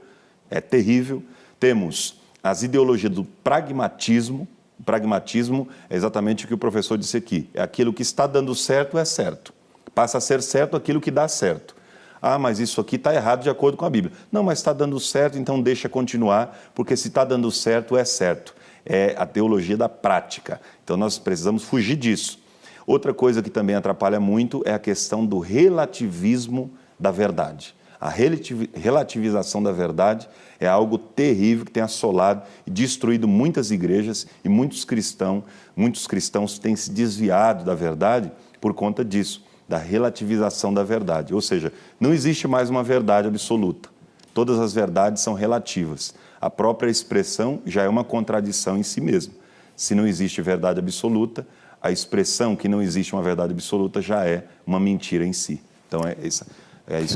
Temos as ideologias do pragmatismo. O pragmatismo é exatamente o que o professor disse aqui. É aquilo que está dando certo é certo. Passa a ser certo aquilo que dá certo. Ah, mas isso aqui está errado de acordo com a Bíblia. Não, mas está dando certo, então deixa continuar, porque se está dando certo, é certo. É a teologia da prática. Então nós precisamos fugir disso. Outra coisa que também atrapalha muito é a questão do relativismo da verdade. A relativização da verdade é algo terrível que tem assolado e destruído muitas igrejas e muitos cristãos têm se desviado da verdade por conta disso, da relativização da verdade. Ou seja, não existe mais uma verdade absoluta. Todas as verdades são relativas. A própria expressão já é uma contradição em si mesma. Se não existe verdade absoluta, a expressão que não existe uma verdade absoluta já é uma mentira em si. Então é isso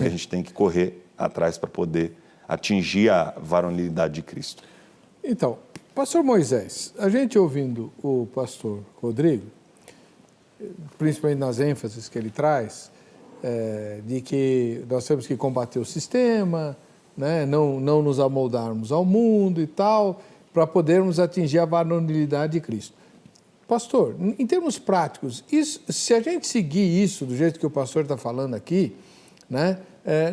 que a gente tem que correr atrás para poder atingir a varonilidade de Cristo. Então, pastor Moisés, a gente ouvindo o pastor Rodrigo, principalmente nas ênfases que ele traz, de que nós temos que combater o sistema, né, não nos amoldarmos ao mundo e tal, para podermos atingir a varonilidade de Cristo. Pastor, em termos práticos, se a gente seguir isso do jeito que o pastor está falando aqui, né,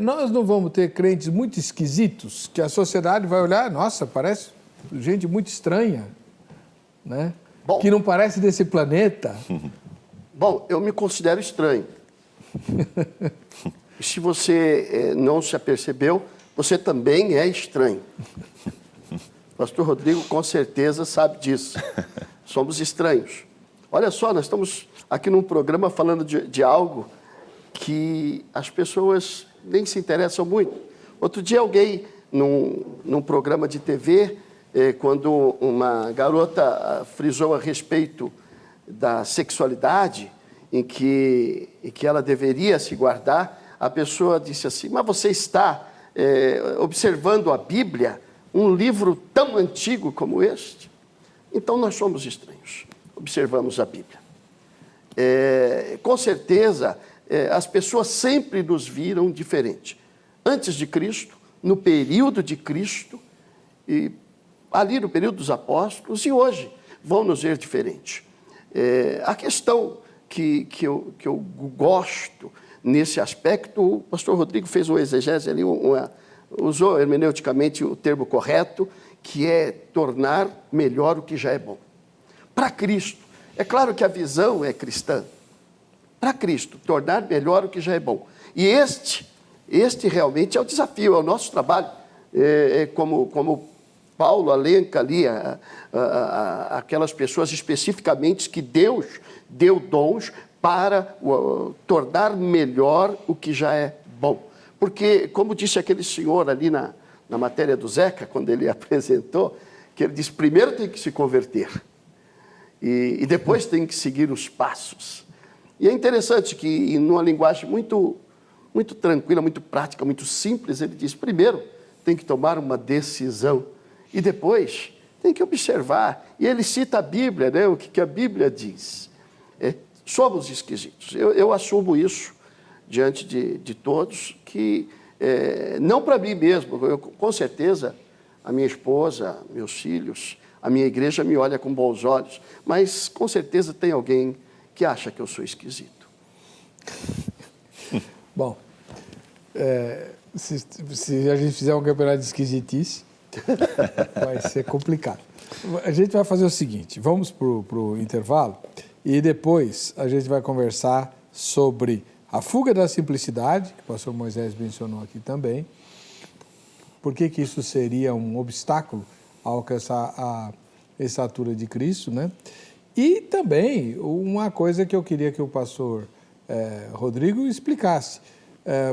Nós não vamos ter crentes muito esquisitos, que a sociedade vai olhar, nossa, parece gente muito estranha, né? Bom, que não parece desse planeta. Bom, eu me considero estranho. Se você não se apercebeu, você também é estranho. Pastor Rodrigo com certeza sabe disso. Somos estranhos. Olha só, nós estamos aqui num programa falando de algo que as pessoas nem se interessam muito. Outro dia alguém, num programa de TV, quando uma garota frisou a respeito da sexualidade, em que ela deveria se guardar, a pessoa disse assim, mas você está observando a Bíblia, um livro tão antigo como este? Então nós somos estranhos, observamos a Bíblia. Com certeza, as pessoas sempre nos viram diferente. Antes de Cristo, no período de Cristo, e ali no período dos apóstolos, e hoje vão nos ver diferente. A questão que eu gosto nesse aspecto, o pastor Rodrigo fez uma exegese ali, usou hermeneuticamente o termo correto, que é tornar melhor o que já é bom. Para Cristo, é claro que a visão é cristã. Para Cristo, tornar melhor o que já é bom. E este realmente é o desafio, é o nosso trabalho. Como Paulo elenca ali aquelas pessoas especificamente que Deus deu dons para tornar melhor o que já é bom. Porque, como disse aquele senhor ali na matéria do Zeca, quando ele apresentou, que ele disse, primeiro tem que se converter e depois tem que seguir os passos. E é interessante que, numa linguagem muito, muito tranquila, muito prática, muito simples, ele diz, primeiro tem que tomar uma decisão e depois tem que observar. E ele cita a Bíblia, né? O que a Bíblia diz. Somos esquisitos. Eu assumo isso diante de todos, que não para mim mesmo, com certeza a minha esposa, meus filhos, a minha igreja me olha com bons olhos, mas com certeza tem alguém que acha que eu sou esquisito. Bom, se a gente fizer um campeonato de esquisitice, vai ser complicado. A gente vai fazer o seguinte, vamos para o intervalo e depois a gente vai conversar sobre a fuga da simplicidade, que o pastor Moisés mencionou aqui também, por que isso seria um obstáculo a alcançar a estatura de Cristo, né? E também uma coisa que eu queria que o pastor Rodrigo explicasse.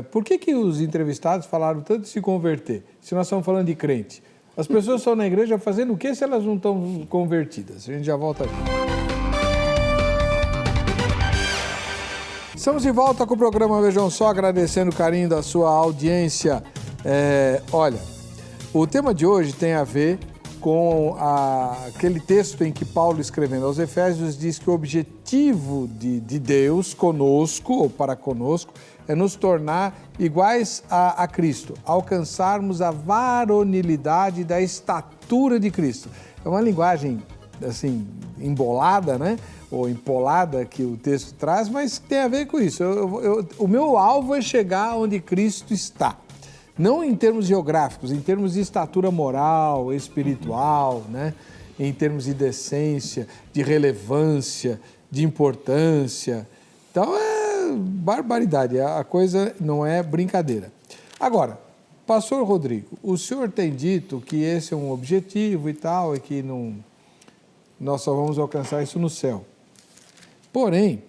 Por que os entrevistados falaram tanto de se converter, se nós estamos falando de crente? As pessoas estão na igreja fazendo o que se elas não estão convertidas? A gente já volta aqui. Estamos de volta com o programa Vejam Só, agradecendo o carinho da sua audiência. Olha, o tema de hoje tem a ver com aquele texto em que Paulo, escrevendo aos Efésios, diz que o objetivo de Deus conosco, ou para conosco, é nos tornar iguais a Cristo, alcançarmos a varonilidade da estatura de Cristo. É uma linguagem, assim, embolada, né? Ou empolada que o texto traz, mas tem a ver com isso. O meu alvo é chegar onde Cristo está. Não em termos geográficos, em termos de estatura moral, espiritual, né? Em termos de decência, de relevância, de importância. Então é barbaridade, a coisa não é brincadeira. Agora, pastor Rodrigo, o senhor tem dito que esse é um objetivo e tal, e que nós só vamos alcançar isso no céu. Porém,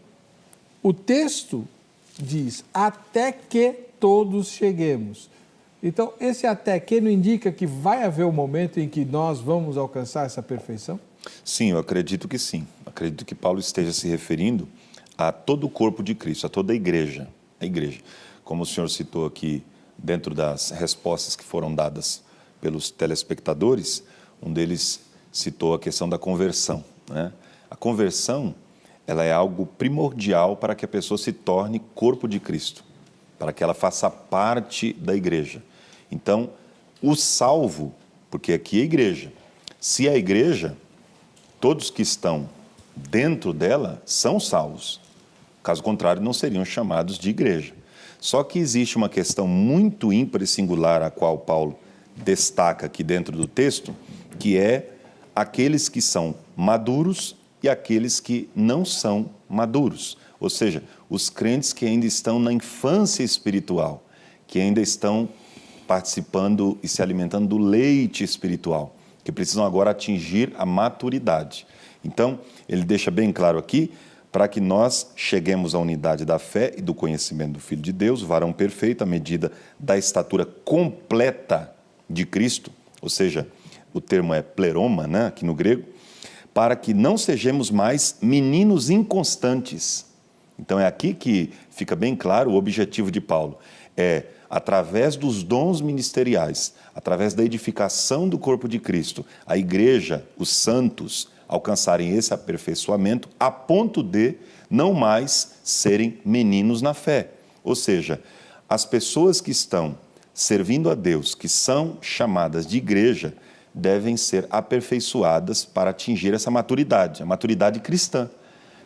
o texto diz, até que todos cheguemos. Então, esse até que não indica que vai haver um momento em que nós vamos alcançar essa perfeição? Sim, eu acredito que sim. Acredito que Paulo esteja se referindo a todo o corpo de Cristo, a toda a igreja. Como o senhor citou aqui, dentro das respostas que foram dadas pelos telespectadores, um deles citou a questão da conversão, né? A conversão, ela é algo primordial para que a pessoa se torne corpo de Cristo, para que ela faça parte da igreja. Então, o salvo, porque aqui é a igreja, se a igreja, todos que estão dentro dela são salvos, caso contrário não seriam chamados de igreja. Só que existe uma questão muito ímpar e singular, a qual Paulo destaca aqui dentro do texto, que é aqueles que são maduros e aqueles que não são maduros. Ou seja, os crentes que ainda estão na infância espiritual, que ainda estão participando e se alimentando do leite espiritual, que precisam agora atingir a maturidade. Então, ele deixa bem claro aqui, para que nós cheguemos à unidade da fé e do conhecimento do Filho de Deus, o varão perfeito, à medida da estatura completa de Cristo, ou seja, o termo é pleroma, né, aqui no grego, para que não sejamos mais meninos inconstantes. Então é aqui que fica bem claro o objetivo de Paulo, é através dos dons ministeriais, através da edificação do corpo de Cristo, a igreja, os santos, alcançarem esse aperfeiçoamento a ponto de não mais serem meninos na fé. Ou seja, as pessoas que estão servindo a Deus, que são chamadas de igreja, devem ser aperfeiçoadas para atingir essa maturidade, a maturidade cristã.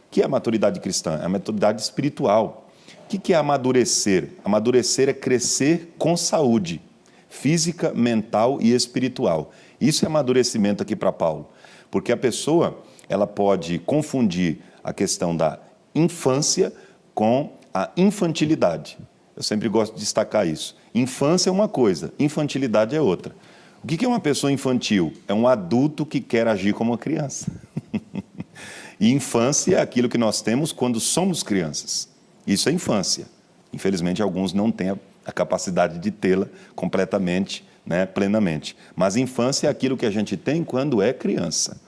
O que é a maturidade cristã? É a maturidade espiritual. O que é amadurecer? Amadurecer é crescer com saúde física, mental e espiritual. Isso é amadurecimento aqui para Paulo. Porque a pessoa, ela pode confundir a questão da infância com a infantilidade. Eu sempre gosto de destacar isso. Infância é uma coisa, infantilidade é outra. O que é uma pessoa infantil? É um adulto que quer agir como uma criança. E infância é aquilo que nós temos quando somos crianças. Isso é infância. Infelizmente, alguns não têm a capacidade de tê-la completamente, né, plenamente. Mas infância é aquilo que a gente tem quando é criança.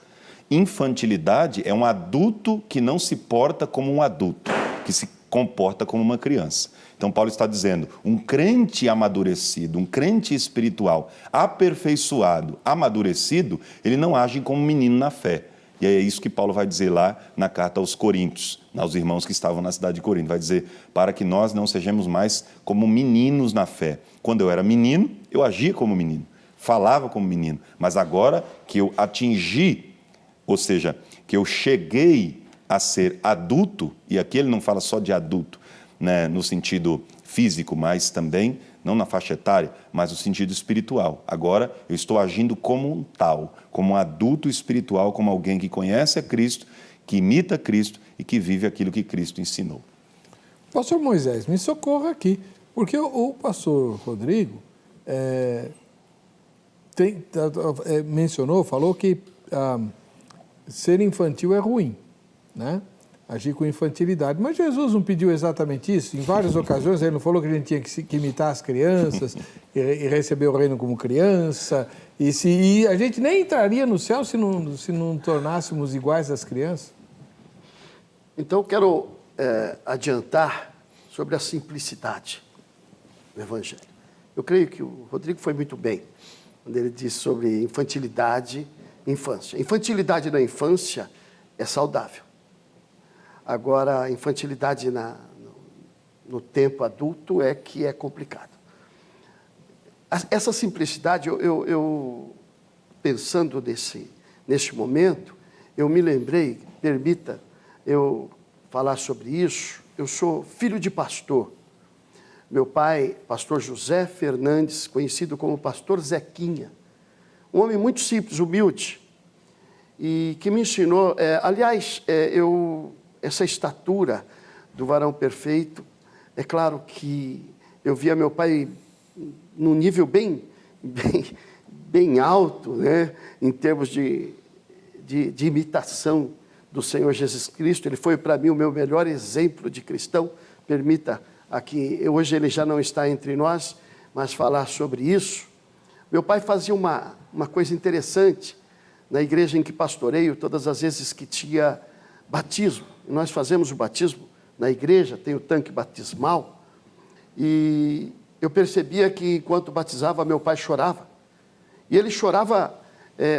Infantilidade é um adulto que não se porta como um adulto, que se comporta como uma criança. Então Paulo está dizendo, um crente amadurecido, um crente espiritual, aperfeiçoado, amadurecido, ele não age como um menino na fé. E é isso que Paulo vai dizer lá na carta aos Coríntios, aos irmãos que estavam na cidade de Corinto. Vai dizer, para que nós não sejamos mais como meninos na fé. Quando eu era menino, eu agia como menino, falava como menino. Mas agora que eu atingi, ou seja, que eu cheguei a ser adulto, e aqui ele não fala só de adulto, né, no sentido físico, mas também, não na faixa etária, mas no sentido espiritual. Agora eu estou agindo como um tal, como um adulto espiritual, como alguém que conhece a Cristo, que imita Cristo e que vive aquilo que Cristo ensinou. Pastor Moisés, me socorra aqui, porque o pastor Rodrigo falou que ser infantil é ruim, né? Agir com infantilidade. Mas Jesus não pediu exatamente isso? Em várias ocasiões ele não falou que a gente tinha que imitar as crianças e receber o reino como criança? E a gente nem entraria no céu se não tornássemos iguais às crianças? Então eu quero adiantar sobre a simplicidade do Evangelho. Eu creio que o Rodrigo foi muito bem quando ele disse sobre infantilidade e infância. Infantilidade na infância é saudável. Agora, a infantilidade no tempo adulto é que é complicado. Essa simplicidade, eu pensando neste momento, eu me lembrei, permita eu falar sobre isso, eu sou filho de pastor. Meu pai, pastor José Fernandes, conhecido como pastor Zequinha, um homem muito simples, humilde, e que me ensinou, essa estatura do varão perfeito, é claro que eu via meu pai num nível bem alto, né, em termos de imitação do Senhor Jesus Cristo. Ele foi para mim o meu melhor exemplo de cristão. Permita aqui, hoje ele já não está entre nós, mas falar sobre isso. Meu pai fazia uma coisa interessante na igreja em que pastoreio, todas as vezes que tinha batismo. Nós fazemos o batismo na igreja, tem o tanque batismal, e eu percebia que enquanto batizava, meu pai chorava. E ele chorava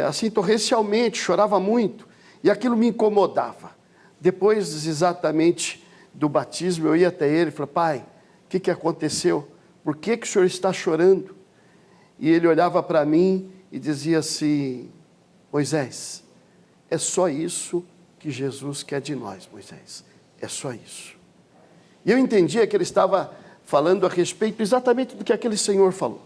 assim torrencialmente, chorava muito, e aquilo me incomodava. Depois, exatamente, do batismo, eu ia até ele e falei, pai, o que aconteceu? Por que o senhor está chorando? E ele olhava para mim e dizia assim, Moisés, é só isso que Jesus quer de nós, Moisés. É só isso. E eu entendia que ele estava falando a respeito exatamente do que aquele senhor falou,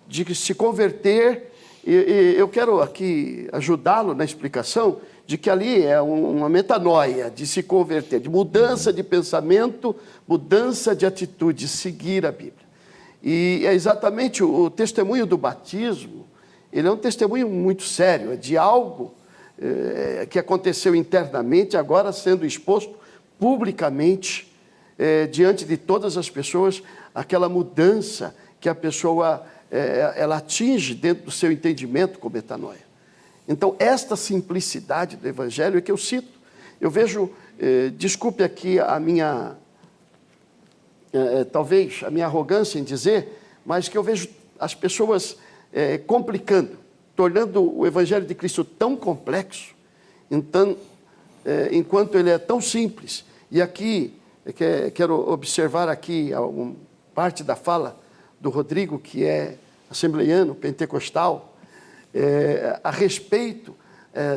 de se converter. E eu quero aqui ajudá-lo na explicação de que ali é uma metanoia, de se converter, de mudança de pensamento, mudança de atitude, seguir a Bíblia. E é exatamente o testemunho do batismo, ele é um testemunho muito sério, é de algo que aconteceu internamente, agora sendo exposto publicamente, diante de todas as pessoas, aquela mudança que a pessoa ela atinge dentro do seu entendimento com metanoia. Então, esta simplicidade do Evangelho é que eu cito. Eu vejo, desculpe aqui a minha, talvez a minha arrogância em dizer, mas que eu vejo as pessoas complicando, tornando o Evangelho de Cristo tão complexo, então, enquanto ele é tão simples. E aqui, quero observar aqui parte da fala do Rodrigo, que é assembleiano, pentecostal, a respeito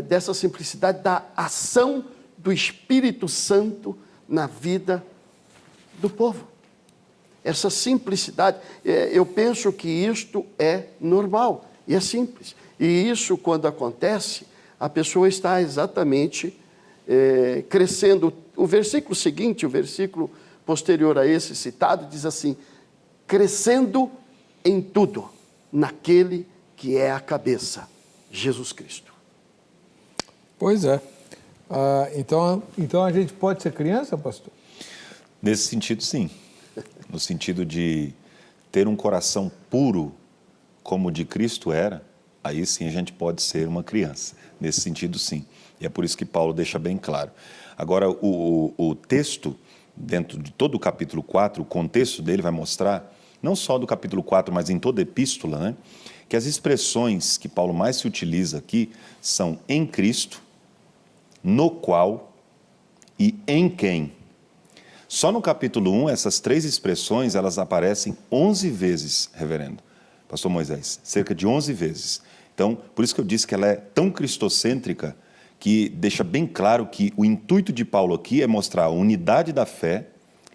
dessa simplicidade da ação do Espírito Santo na vida do povo. Essa simplicidade, eu penso que isto é normal e é simples. E isso, quando acontece, a pessoa está exatamente crescendo. O versículo seguinte, o versículo posterior a esse citado, diz assim: crescendo em tudo, naquele que é a cabeça, Jesus Cristo. Pois é. Então a gente pode ser criança, pastor? Nesse sentido, sim. No sentido de ter um coração puro, como o de Cristo era, aí sim a gente pode ser uma criança. Nesse sentido, sim. E é por isso que Paulo deixa bem claro. Agora, o texto, dentro de todo o capítulo 4, o contexto dele vai mostrar, não só do capítulo 4, mas em toda a epístola, né, que as expressões que Paulo mais se utiliza aqui são em Cristo, no qual e em quem. Só no capítulo 1, essas três expressões, elas aparecem 11 vezes, reverendo. Pastor Moisés, cerca de 11 vezes. Então, por isso que eu disse que ela é tão cristocêntrica, que deixa bem claro que o intuito de Paulo aqui é mostrar a unidade da fé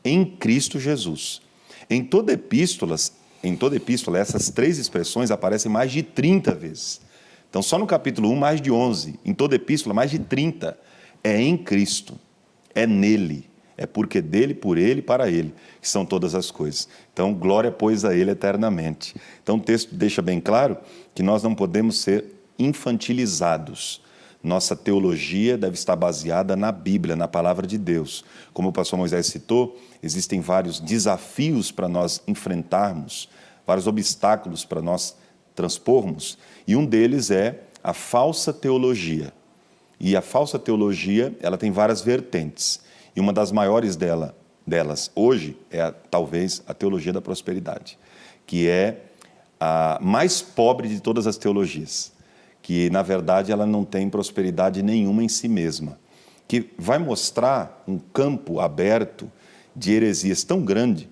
em Cristo Jesus. Em toda epístola, essas três expressões aparecem mais de 30 vezes. Então, só no capítulo 1, mais de 11. Em toda epístola, mais de 30. É em Cristo, é nele, é porque dele, por ele, para ele, que são todas as coisas. Então, glória, pois, a ele eternamente. Então, o texto deixa bem claro que nós não podemos ser infantilizados. Nossa teologia deve estar baseada na Bíblia, na palavra de Deus. Como o pastor Moisés citou, existem vários desafios para nós enfrentarmos, vários obstáculos para nós transpormos, e um deles é a falsa teologia. E a falsa teologia, ela tem várias vertentes, e uma das maiores delas hoje é talvez a teologia da prosperidade, que é a mais pobre de todas as teologias, que, na verdade, ela não tem prosperidade nenhuma em si mesma, que vai mostrar um campo aberto de heresias tão grande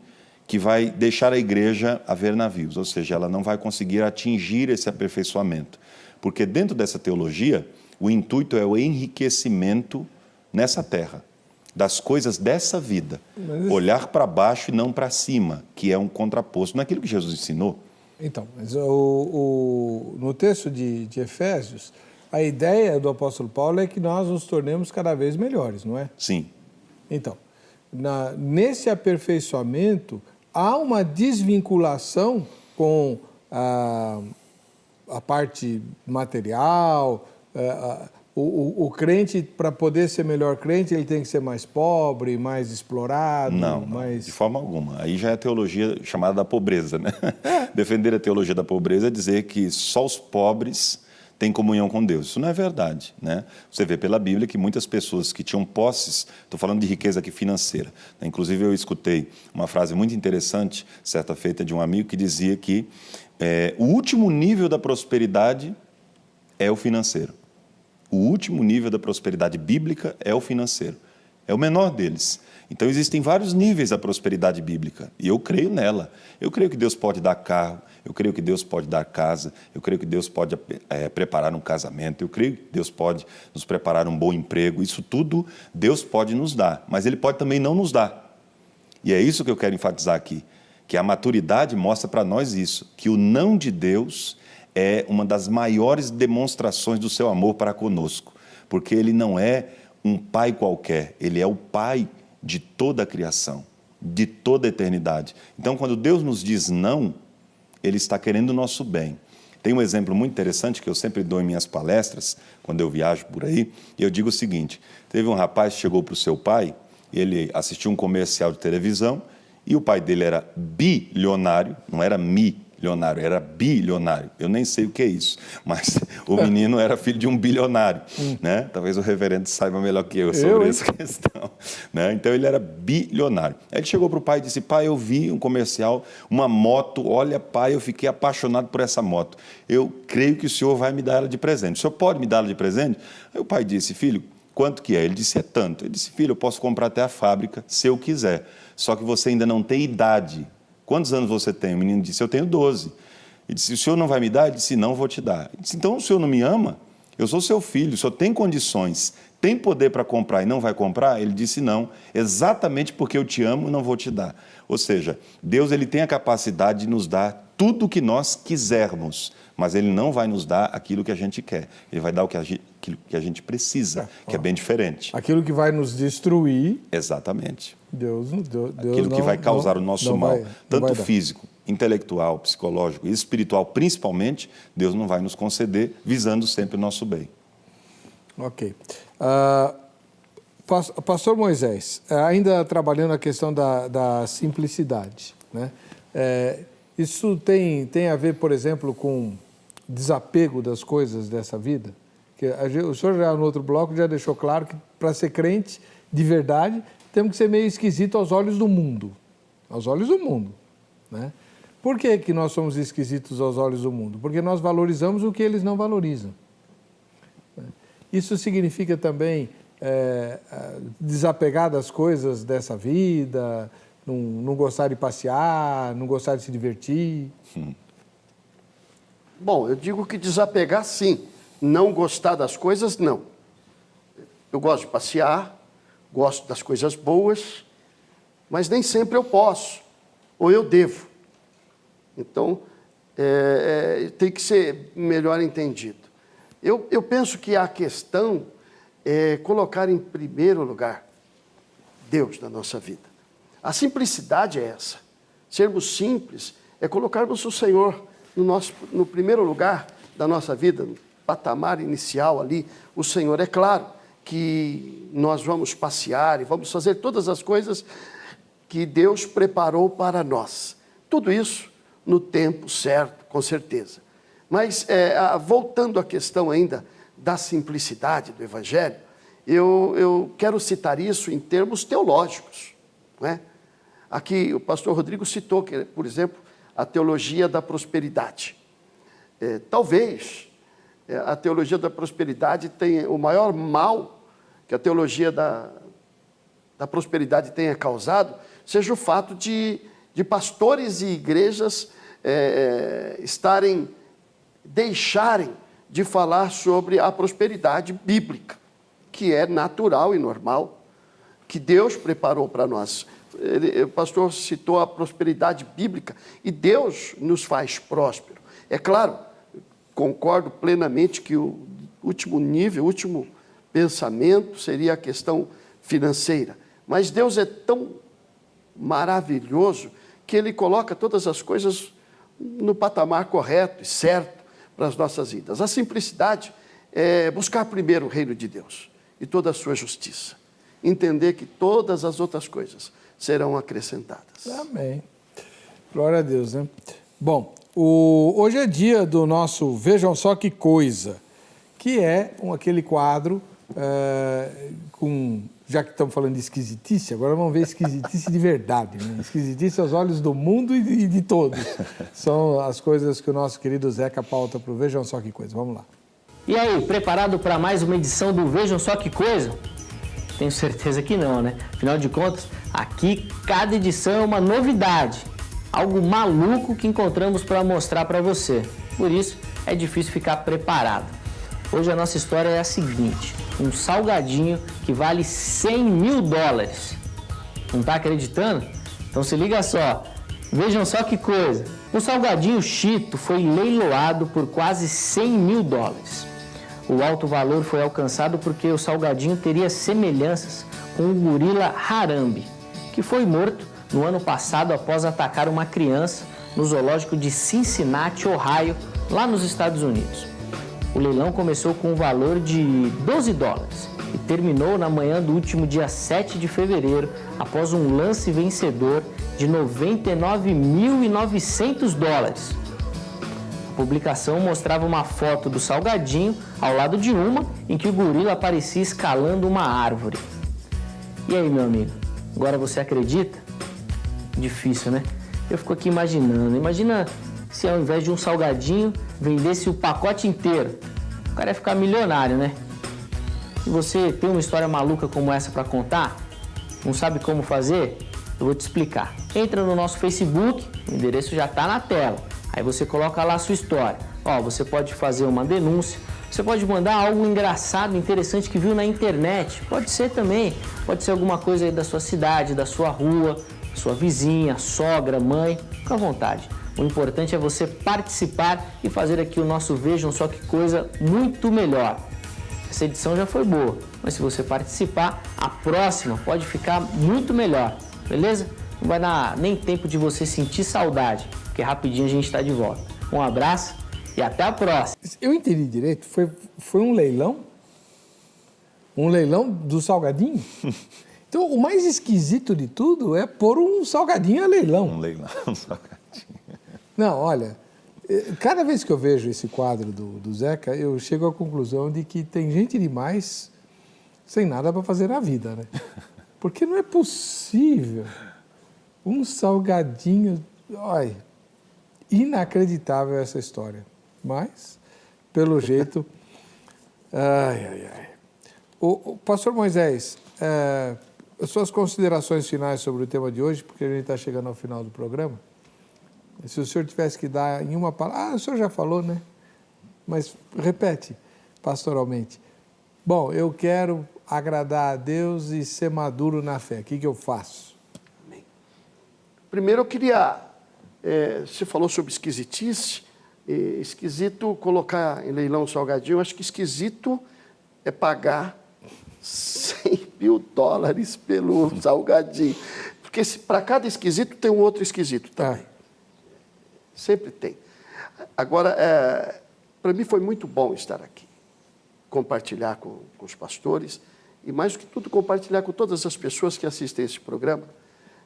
que vai deixar a igreja a ver navios, ou seja, ela não vai conseguir atingir esse aperfeiçoamento, porque dentro dessa teologia, o intuito é o enriquecimento nessa terra, das coisas dessa vida, olhar para baixo e não para cima, que é um contraposto naquilo que Jesus ensinou. Então, mas no texto de Efésios, a ideia do apóstolo Paulo é que nós nos tornemos cada vez melhores, não é? Sim. Então, nesse aperfeiçoamento, há uma desvinculação com a parte material. O crente, para poder ser melhor crente, ele tem que ser mais pobre, mais explorado? Não, de forma alguma. Aí já é a teologia chamada da pobreza, né? Defender a teologia da pobreza é dizer que só os pobres têm comunhão com Deus. Isso não é verdade, né? Você vê pela Bíblia que muitas pessoas que tinham posses, estou falando de riqueza aqui financeira, né? Inclusive eu escutei uma frase muito interessante, certa feita, de um amigo que dizia que o último nível da prosperidade é o financeiro. O último nível da prosperidade bíblica é o financeiro. É o menor deles. Então, existem vários níveis da prosperidade bíblica. E eu creio nela. Eu creio que Deus pode dar carro. Eu creio que Deus pode dar casa. Eu creio que Deus pode preparar um casamento. Eu creio que Deus pode nos preparar um bom emprego. Isso tudo Deus pode nos dar. Mas Ele pode também não nos dar. E é isso que eu quero enfatizar aqui, que a maturidade mostra para nós isso, que o não de Deus é uma das maiores demonstrações do seu amor para conosco, porque Ele não é um pai qualquer, Ele é o pai de toda a criação, de toda a eternidade. Então, quando Deus nos diz não, Ele está querendo o nosso bem. Tem um exemplo muito interessante que eu sempre dou em minhas palestras, quando eu viajo por aí, e eu digo o seguinte: teve um rapaz que chegou para o seu pai, ele assistiu um comercial de televisão, e o pai dele era bilionário, não era milionário, era bilionário. Eu nem sei o que é isso, mas o menino era filho de um bilionário, né? Talvez o reverendo saiba melhor que eu sobre essa questão, né? Então ele era bilionário. Aí ele chegou para o pai e disse: pai, eu vi um comercial, uma moto, olha pai, eu fiquei apaixonado por essa moto. Eu creio que o senhor vai me dar ela de presente. O senhor pode me dar ela de presente? Aí o pai disse: filho, quanto que é? Ele disse: é tanto. Ele disse: filho, eu posso comprar até a fábrica, se eu quiser. Só que você ainda não tem idade. Quantos anos você tem? O menino disse: eu tenho 12. Ele disse: o senhor não vai me dar? Ele disse: não, vou te dar. Ele disse: então o senhor não me ama? Eu sou seu filho, o senhor tem condições, tem poder para comprar e não vai comprar? Ele disse: não, exatamente porque eu te amo, não vou te dar. Ou seja, Deus ele tem a capacidade de nos dar tudo o que nós quisermos, mas Ele não vai nos dar aquilo que a gente quer. Ele vai dar aquilo que a gente precisa, que é bem diferente. Aquilo que vai nos destruir. Exatamente. Deus aquilo que vai causar o nosso mal, tanto físico, intelectual, psicológico e espiritual, principalmente, Deus não vai nos conceder, visando sempre o nosso bem. Ok. Pastor Moisés, ainda trabalhando a questão da simplicidade, né? Isso tem a ver, por exemplo, com desapego das coisas dessa vida? Que o senhor já no outro bloco já deixou claro que para ser crente de verdade temos que ser meio esquisito aos olhos do mundo. Aos olhos do mundo, né? Por que nós somos esquisitos aos olhos do mundo? Porque nós valorizamos o que eles não valorizam. Isso significa também desapegar das coisas dessa vida, não gostar de passear, não gostar de se divertir? Bom, eu digo que desapegar, sim. Não gostar das coisas, não. Eu gosto de passear, gosto das coisas boas, mas nem sempre eu posso, ou eu devo. Então, tem que ser melhor entendido. Eu penso que a questão é colocar em primeiro lugar Deus na nossa vida. A simplicidade é essa. Sermos simples é colocarmos o Senhor no primeiro lugar da nossa vida, no patamar inicial ali. O Senhor, é claro que nós vamos passear e vamos fazer todas as coisas que Deus preparou para nós. Tudo isso no tempo certo, com certeza. Mas, voltando à questão ainda da simplicidade do Evangelho, eu quero citar isso em termos teológicos, não é? Aqui o pastor Rodrigo citou, por exemplo, a teologia da prosperidade. Talvez a teologia da prosperidade tenha o maior mal que a teologia da prosperidade tenha causado, seja o fato de pastores e igrejas deixarem de falar sobre a prosperidade bíblica, que é natural e normal, que Deus preparou para nós. O pastor citou a prosperidade bíblica e Deus nos faz próspero. É claro, concordo plenamente que o último nível, o último pensamento seria a questão financeira. Mas Deus é tão maravilhoso que Ele coloca todas as coisas no patamar correto e certo para as nossas vidas. A simplicidade é buscar primeiro o reino de Deus e toda a sua justiça. Entender que todas as outras coisas serão acrescentadas. Amém. Glória a Deus, né? Bom, hoje é dia do nosso Vejam Só Que Coisa, que é aquele quadro já que estamos falando de esquisitice, agora vamos ver esquisitice de verdade, né? Esquisitice aos olhos do mundo e de todos. São as coisas que o nosso querido Zeca pauta para o Vejam Só Que Coisa. Vamos lá. E aí, preparado para mais uma edição do Vejam Só Que Coisa? Tenho certeza que não, né? Afinal de contas, aqui cada edição é uma novidade, algo maluco que encontramos para mostrar para você. Por isso, é difícil ficar preparado. Hoje a nossa história é a seguinte: um salgadinho que vale $100 mil. Não está acreditando? Então se liga só, vejam só que coisa. O salgadinho Cheeto foi leiloado por quase 100 mil dólares. O alto valor foi alcançado porque o salgadinho teria semelhanças com o gorila Harambe, que foi morto no ano passado após atacar uma criança no zoológico de Cincinnati, Ohio, lá nos Estados Unidos. O leilão começou com um valor de 12 dólares e terminou na manhã do último dia 7 de fevereiro, após um lance vencedor de 99.900 dólares. A publicação mostrava uma foto do salgadinho ao lado de uma em que o gorila aparecia escalando uma árvore. E aí, meu amigo, agora você acredita? Difícil, né? Eu fico aqui imaginando. Imagina se ao invés de um salgadinho, vendesse o pacote inteiro. O cara ia ficar milionário, né? Se você tem uma história maluca como essa para contar, não sabe como fazer, eu vou te explicar. Entra no nosso Facebook, o endereço já está na tela. Aí você coloca lá a sua história. Ó, você pode fazer uma denúncia, você pode mandar algo engraçado, interessante que viu na internet. Pode ser também, pode ser alguma coisa aí da sua cidade, da sua rua, sua vizinha, sogra, mãe, fica à vontade. O importante é você participar e fazer aqui o nosso Vejam Só Que Coisa muito melhor. Essa edição já foi boa, mas se você participar, a próxima pode ficar muito melhor, beleza? Não vai dar nem tempo de você sentir saudade, porque rapidinho a gente está de volta. Um abraço e até a próxima. Eu entendi direito, foi um leilão? Um leilão do salgadinho? Então, o mais esquisito de tudo é pôr um salgadinho a leilão. Um leilão, um salgadinho. Não, olha, cada vez que eu vejo esse quadro do Zeca, eu chego à conclusão de que tem gente demais sem nada para fazer na vida, né? Porque não é possível um salgadinho... Olha, inacreditável essa história. Mas, pelo jeito... O pastor Moisés, as suas considerações finais sobre o tema de hoje, porque a gente está chegando ao final do programa. Se o senhor tivesse que dar em uma palavra... o senhor já falou, né? Mas repete pastoralmente. Bom, eu quero agradar a Deus e ser maduro na fé. O que eu faço? Amém. Primeiro eu queria... você falou sobre esquisitice. Esquisito colocar em leilão o salgadinho. Eu acho que esquisito é pagar 100 mil dólares pelo salgadinho. Porque para cada esquisito tem um outro esquisito também. Sempre tem. Agora, para mim foi muito bom estar aqui, compartilhar com os pastores e, mais do que tudo, compartilhar com todas as pessoas que assistem esse programa.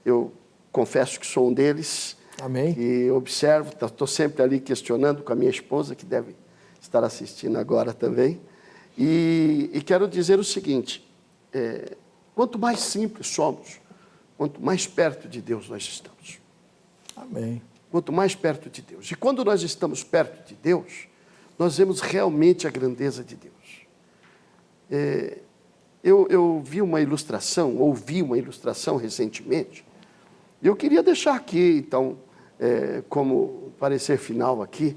Eu confesso que sou um deles. Amém. E observo, estou sempre ali questionando com a minha esposa, que deve estar assistindo agora também. E quero dizer o seguinte, quanto mais simples somos, quanto mais perto de Deus nós estamos. Amém. Quanto mais perto de Deus. E quando nós estamos perto de Deus, nós vemos realmente a grandeza de Deus. Eu vi uma ilustração, ouvi uma ilustração recentemente, e eu queria deixar aqui, então, como parecer final aqui,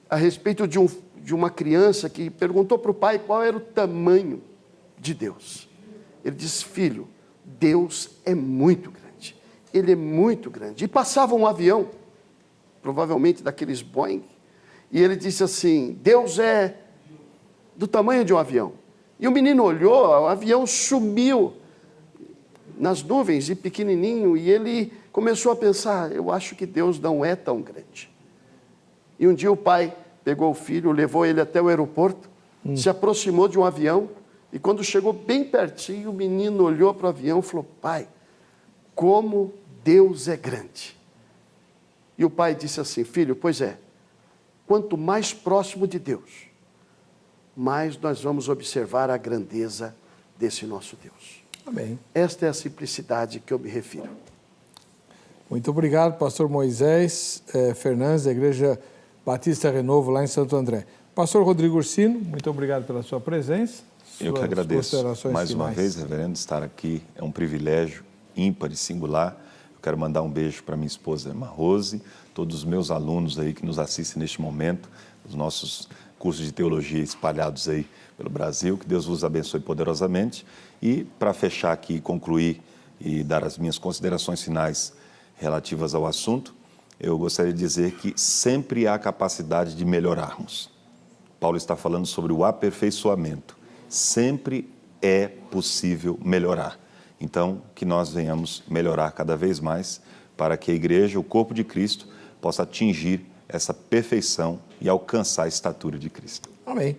a respeito de uma criança que perguntou para o pai qual era o tamanho de Deus. Ele disse, filho, Deus é muito grande. Ele é muito grande. E passava um avião, provavelmente daqueles Boeing, e ele disse assim, Deus é do tamanho de um avião. E o menino olhou, o avião sumiu nas nuvens e pequenininho, e ele começou a pensar, eu acho que Deus não é tão grande. E um dia o pai pegou o filho, levou ele até o aeroporto, se aproximou de um avião, e quando chegou bem pertinho, o menino olhou para o avião e falou, pai, como Deus é grande. E o pai disse assim, filho, pois é, quanto mais próximo de Deus, mais nós vamos observar a grandeza desse nosso Deus. Amém. Esta é a simplicidade que eu me refiro. Muito obrigado, pastor Moisés Fernandes, da Igreja Batista Renovo, lá em Santo André. Pastor Rodrigo Ursino, muito obrigado pela sua presença. Eu que agradeço mais uma vez, reverendo, estar aqui. É um privilégio ímpar e singular. Eu quero mandar um beijo para minha esposa Emma Rose, todos os meus alunos aí que nos assistem neste momento, os nossos cursos de teologia espalhados aí pelo Brasil. Que Deus vos abençoe poderosamente. E para fechar aqui, concluir e dar as minhas considerações finais, relativas ao assunto, eu gostaria de dizer que sempre há capacidade de melhorarmos. Paulo está falando sobre o aperfeiçoamento. Sempre é possível melhorar. Então, que nós venhamos melhorar cada vez mais para que a igreja, o corpo de Cristo, possa atingir essa perfeição e alcançar a estatura de Cristo. Amém.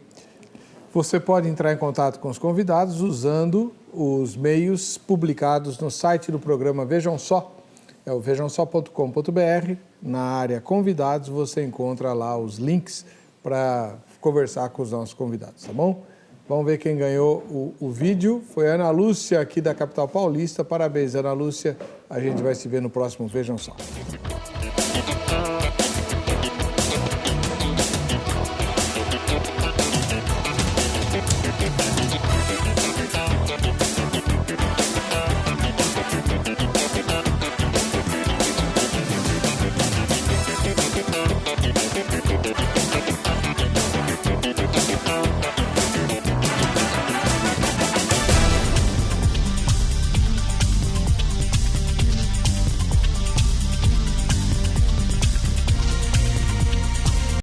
Você pode entrar em contato com os convidados usando os meios publicados no site do programa Vejam Só. É o vejamsó.com.br. Na área convidados você encontra lá os links para conversar com os nossos convidados, tá bom? Vamos ver quem ganhou o vídeo. Foi a Ana Lúcia, aqui da capital paulista. Parabéns, Ana Lúcia. A gente vai se ver no próximo Vejam Só.